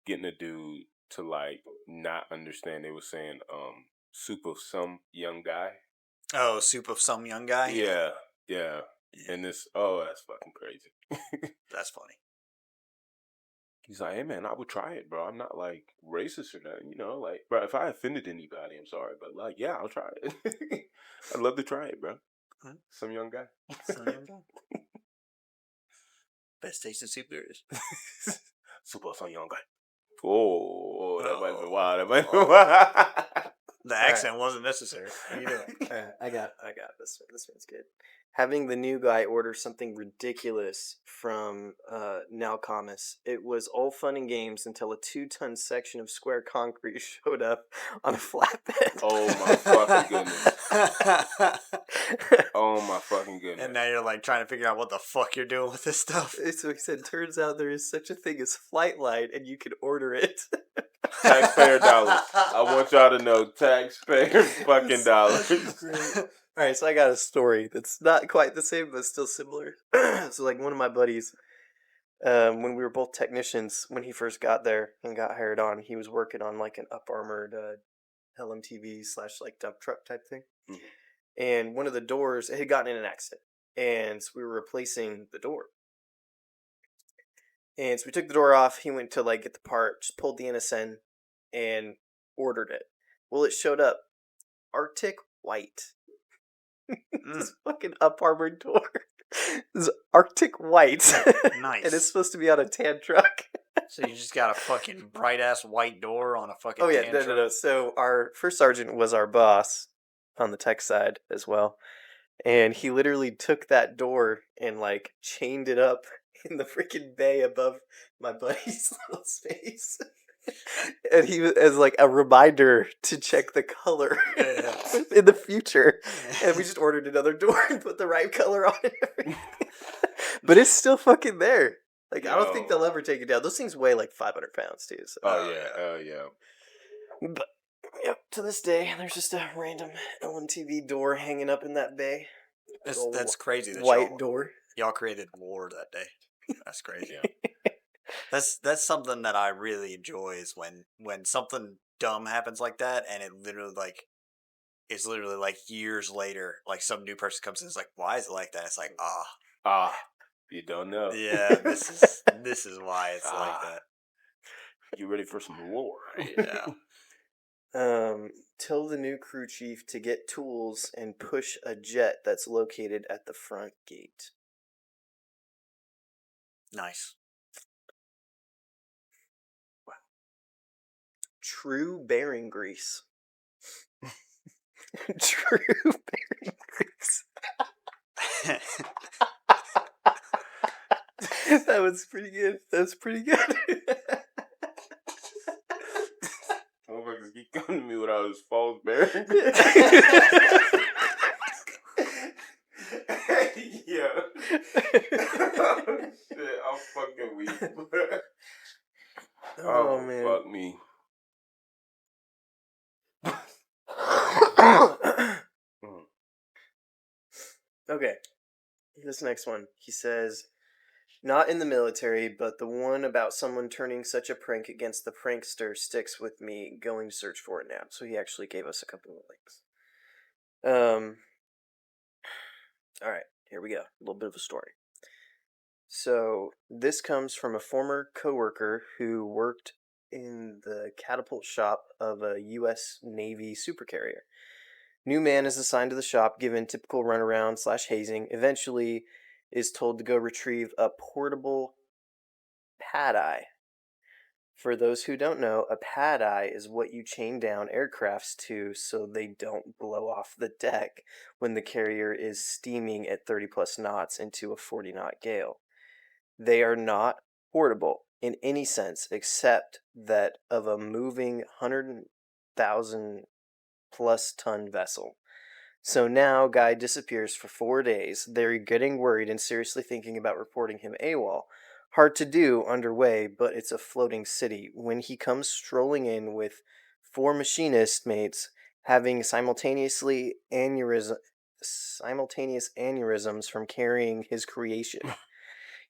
[SPEAKER 1] getting a dude to like not understand. They were saying soup of some young guy.
[SPEAKER 3] Oh, soup of some young guy?
[SPEAKER 1] Yeah. And this that's fucking crazy.
[SPEAKER 3] That's funny.
[SPEAKER 1] He's like, hey man, I would try it, bro. I'm not like racist or nothing, like, bro, if I offended anybody, I'm sorry. But like, yeah, I'll try it. I'd love to try it, bro. Huh? Some young guy.
[SPEAKER 3] Some young guy. Best tasting soup there is.
[SPEAKER 1] Super some young guy. Oh, that might be wild. That might be wild.
[SPEAKER 3] The accent wasn't necessary. What are you doing?
[SPEAKER 2] I got this. This one's good. Having the new guy order something ridiculous from Nalcomis. It was all fun and games until a 2-ton section of square concrete showed up on a flatbed.
[SPEAKER 1] Oh my fucking goodness. Oh my fucking goodness.
[SPEAKER 3] And now you're like trying to figure out what the fuck you're doing with this stuff.
[SPEAKER 2] So he said, turns out there is such a thing as Flightline and you can order it.
[SPEAKER 1] Taxpayer dollars. I want y'all to know, taxpayer fucking dollars.
[SPEAKER 2] All right, so I got a story that's not quite the same, but still similar. So, like, one of my buddies, when we were both technicians, when he first got there and got hired on, he was working on, like, an up-armored LMTV / like, dump truck type thing. Mm-hmm. And one of the doors, it had gotten in an accident, and so we were replacing the door. And so we took the door off, he went to, like, get the part, just pulled the NSN, and ordered it. Well, it showed up Arctic White. This fucking up-armored door. This is Arctic White.
[SPEAKER 3] Nice.
[SPEAKER 2] And it's supposed to be on a tan truck.
[SPEAKER 3] So you just got a fucking bright-ass white door on a fucking tan truck?
[SPEAKER 2] No. So our first sergeant was our boss on the tech side as well. And he literally took that door and, like, chained it up in the freaking bay above my buddy's little space. And he was as like a reminder to check the color in the future. And we just ordered another door and put the right color on it. But it's still fucking there. Like, I don't think they'll ever take it down. Those things weigh like 500 pounds too. So.
[SPEAKER 1] Oh yeah.
[SPEAKER 2] But yep, to this day, there's just a random LMTV door hanging up in that bay.
[SPEAKER 3] That's crazy. That
[SPEAKER 2] white door.
[SPEAKER 3] Y'all created war that day. That's crazy. That's something that I really enjoy is when something dumb happens like that, and it literally it's literally like years later, like some new person comes in, it's like, why is it like that? It's like,
[SPEAKER 1] you don't know.
[SPEAKER 3] Yeah, this is why it's like that.
[SPEAKER 1] You ready for some war?
[SPEAKER 3] Yeah.
[SPEAKER 2] Tell the new crew chief to get tools and push a jet that's located at the front gate.
[SPEAKER 3] Nice.
[SPEAKER 2] Wow. True bearing grease. True bearing grease. That was pretty good.
[SPEAKER 1] Motherfuckers keep coming to me with all this false bearing. Yeah. Shit, I'm fucking weak. Oh man. Fuck me.
[SPEAKER 2] Okay. This next one. He says, not in the military, but the one about someone turning such a prank against the prankster sticks with me. Going to search for it now. So he actually gave us a couple of links. Alright, here we go. A little bit of a story. So, this comes from a former coworker who worked in the catapult shop of a U.S. Navy supercarrier. New man is assigned to the shop, given typical runaround / hazing. Eventually, is told to go retrieve a portable pad-eye. For those who don't know, a pad-eye is what you chain down aircrafts to so they don't blow off the deck when the carrier is steaming at 30 plus knots into a 40 knot gale. They are not portable in any sense except that of a moving 100,000 plus ton vessel. So now, guy disappears for 4 days. They're getting worried and seriously thinking about reporting him AWOL. Hard to do, underway, but it's a floating city. When he comes strolling in with 4 machinist mates having simultaneous aneurysms from carrying his creation.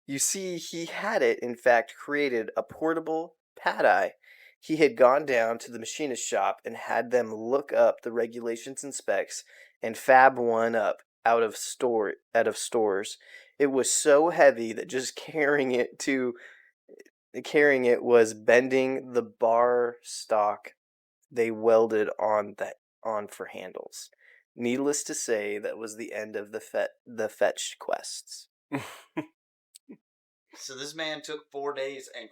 [SPEAKER 2] You see, he had in fact, created a portable pad-eye. He had gone down to the machinist shop and had them look up the regulations and specs and fab one up out of stores. It was so heavy that just carrying it was bending the bar stock they welded on for handles. Needless to say, that was the end of the fetch quests.
[SPEAKER 3] So this man took 4 days and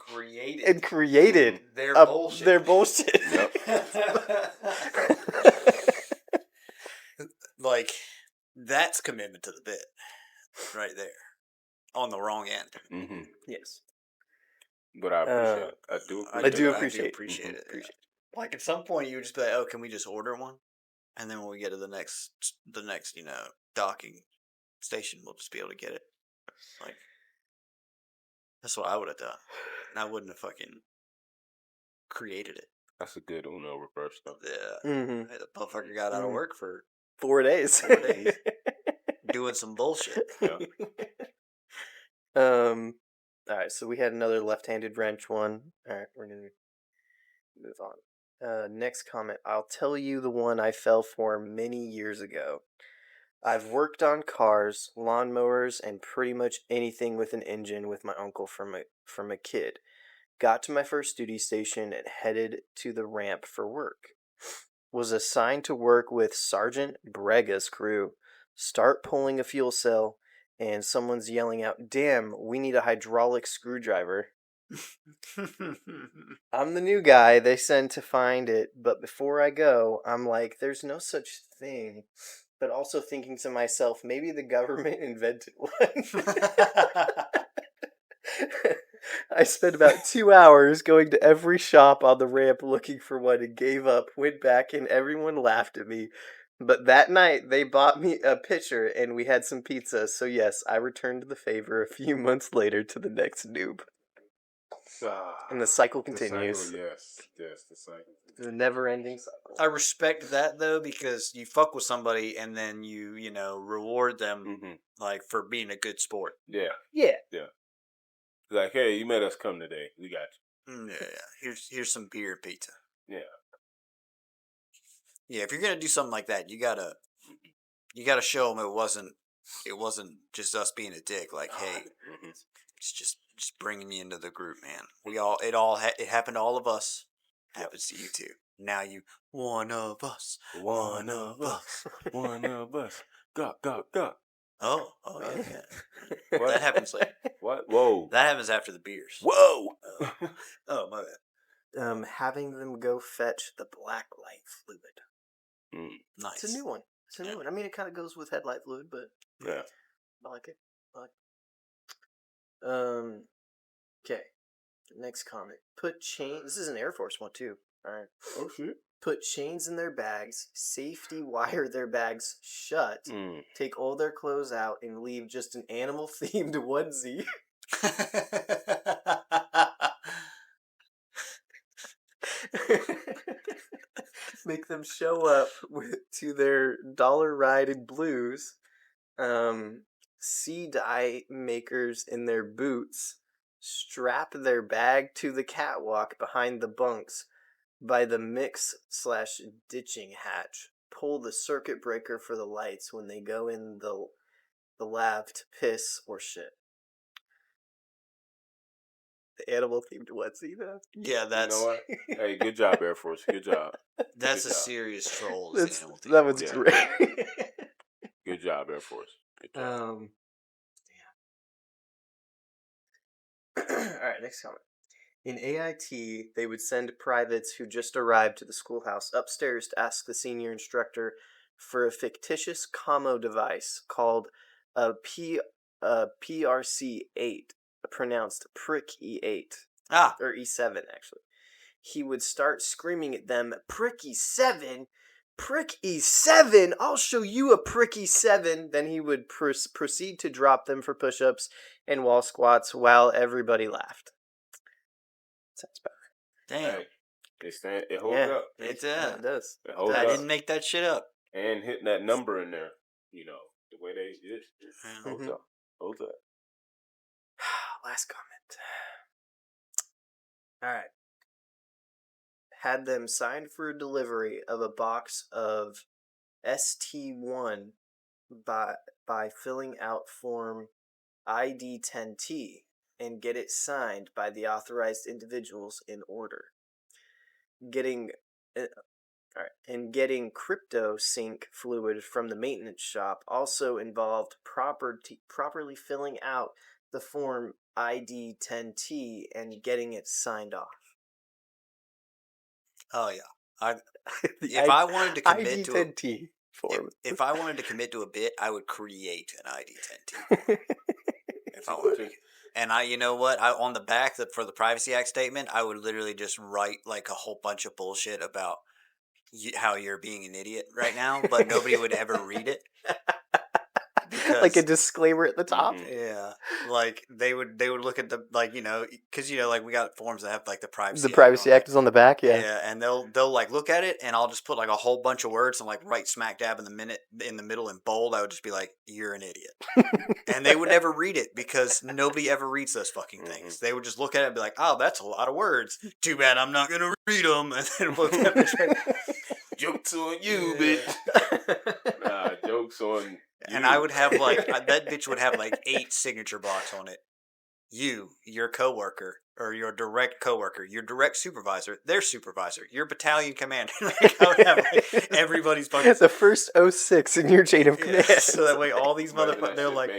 [SPEAKER 2] created
[SPEAKER 3] their bullshit.
[SPEAKER 2] Their bullshit.
[SPEAKER 3] Like, that's commitment to the bit, right there, on the wrong end.
[SPEAKER 1] Mm-hmm.
[SPEAKER 2] Yes,
[SPEAKER 1] but I appreciate it.
[SPEAKER 2] I do appreciate
[SPEAKER 3] it. Like, at some point, you would just be like, "Oh, can we just order one?" And then when we get to the next, docking station, we'll just be able to get it. Like, that's what I would have done. And I wouldn't have fucking created it.
[SPEAKER 1] That's a good Uno reverse stuff.
[SPEAKER 3] Yeah.
[SPEAKER 2] Mm-hmm.
[SPEAKER 3] The motherfucker got out of work for
[SPEAKER 2] 4 days.
[SPEAKER 3] 4 days. Doing some bullshit.
[SPEAKER 1] Yeah.
[SPEAKER 2] Alright, so we had another left-handed wrench one. Alright, we're gonna move on. Next comment. I'll tell you the one I fell for many years ago. I've worked on cars, lawnmowers, and pretty much anything with an engine with my uncle from a kid. Got to my first duty station and headed to the ramp for work. Was assigned to work with Sergeant Brega's crew. Start pulling a fuel cell, and someone's yelling out, "Damn, we need a hydraulic screwdriver." I'm the new guy they send to find it, but before I go, I'm like, there's no such thing. But also thinking to myself, maybe the government invented one. I spent about 2 hours going to every shop on the ramp looking for one and gave up, went back, and everyone laughed at me. But that night, they bought me a pitcher and we had some pizza, so yes, I returned the favor a few months later to the next noob. And the cycle continues.
[SPEAKER 1] Yes, the cycle.
[SPEAKER 2] The never-ending cycle.
[SPEAKER 3] I respect that, though, because you fuck with somebody and then you reward them, like, for being a good sport.
[SPEAKER 1] Yeah.
[SPEAKER 2] Yeah.
[SPEAKER 1] Yeah. Like, hey, you made us come today. We got
[SPEAKER 3] you. Yeah. Here's some beer and pizza.
[SPEAKER 1] Yeah.
[SPEAKER 3] Yeah, if you're gonna do something like that, you gotta show them it wasn't just us being a dick. Like, hey, it's just bringing you into the group, man. It happened to all of us. Happens to you too. Now you one of us.
[SPEAKER 1] One of us. One of us. Go.
[SPEAKER 3] Oh yeah. That happens later.
[SPEAKER 1] What? Whoa.
[SPEAKER 3] That happens after the beers.
[SPEAKER 1] Whoa.
[SPEAKER 3] Oh, my bad.
[SPEAKER 2] Having them go fetch the black light fluid.
[SPEAKER 3] Nice.
[SPEAKER 2] It's a new one. I mean, it kind of goes with headlight fluid, but
[SPEAKER 1] yeah,
[SPEAKER 2] I like it. Okay. Next comment. Put chains. This is an Air Force one too. All right.
[SPEAKER 1] Oh shit.
[SPEAKER 2] Put chains in their bags. Safety wire their bags shut. Take all their clothes out and leave just an animal themed onesie. Make them show up to their dollar ride in blues. See dye makers in their boots. Strap their bag to the catwalk behind the bunks by the mix/ditching hatch. Pull the circuit breaker for the lights when they go in the lav to piss or shit. The animal themed onesie, though.
[SPEAKER 3] Yeah, that's.
[SPEAKER 1] You know what? Hey, good job, Air Force. Good job.
[SPEAKER 3] That's a serious troll.
[SPEAKER 2] That was great.
[SPEAKER 1] Good job, Air Force. Good job.
[SPEAKER 2] Alright, next comment. In AIT, they would send privates who just arrived to the schoolhouse upstairs to ask the senior instructor for a fictitious commo device called a PRC-8, pronounced prick E8. Or E7, actually. He would start screaming at them, "Prick E7? Prick E7? I'll show you a prick E7." Then he would proceed to drop them for push-ups and wall squats while everybody laughed. Sounds better.
[SPEAKER 3] Damn.
[SPEAKER 1] Hey, It holds up.
[SPEAKER 2] It does.
[SPEAKER 1] It holds
[SPEAKER 3] I
[SPEAKER 1] up.
[SPEAKER 3] didn't make that shit up.
[SPEAKER 1] And hitting that number in there, the way they just holds up. Holds up.
[SPEAKER 2] Last comment. All right. Had them signed for delivery of a box of ST1 by filling out form ID10T and get it signed by the authorized individuals in order. Getting crypto sync fluid from the maintenance shop also involved properly filling out the form ID10T and getting it signed off.
[SPEAKER 3] Oh yeah. If I wanted to commit to
[SPEAKER 2] ID10T form.
[SPEAKER 3] If I wanted to commit to a bit, I would create an ID10T. If I wanted to. And you know what? On the back for the Privacy Act statement, I would literally just write like a whole bunch of bullshit about how you're being an idiot right now, but nobody would ever read it.
[SPEAKER 2] Like a disclaimer at the top.
[SPEAKER 3] Yeah, like they would look at the because like we got forms that have like the Privacy
[SPEAKER 2] Act is on the back.
[SPEAKER 3] Yeah, and they'll like look at it, and I'll just put like a whole bunch of words and like right smack dab in the middle in bold. I would just be like, "You're an idiot," and they would never read it because nobody ever reads those fucking things. They would just look at it and be like, "Oh, that's a lot of words. Too bad I'm not gonna read them." And then look at it.
[SPEAKER 1] Jokes on you, bitch. Nah, jokes on you.
[SPEAKER 3] And I would have like that bitch would have like 8 signature blocks on it. You, your coworker, or your direct coworker, your direct supervisor, their supervisor, your battalion commander. Like, I would have like everybody's fucking
[SPEAKER 2] the first 06 in your chain of command.
[SPEAKER 3] So that way all these motherfuckers they're like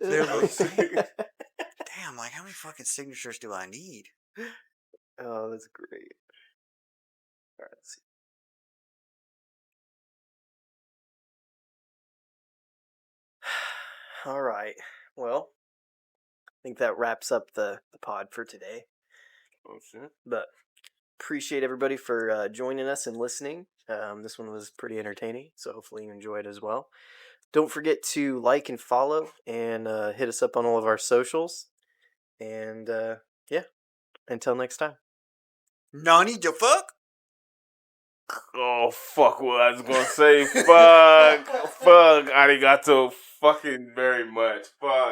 [SPEAKER 3] damn, like how many fucking signatures do I need?
[SPEAKER 2] Oh, that's great. All right, let's see. All right. Well, I think that wraps up the pod for today.
[SPEAKER 1] Oh, shit.
[SPEAKER 2] But appreciate everybody for joining us and listening. This one was pretty entertaining, so hopefully you enjoyed as well. Don't forget to like and follow and hit us up on all of our socials. And yeah, until next time.
[SPEAKER 3] Nani the fuck?
[SPEAKER 1] Oh, fuck what I was going to say. Fuck. Arigato fucking very much. Fuck.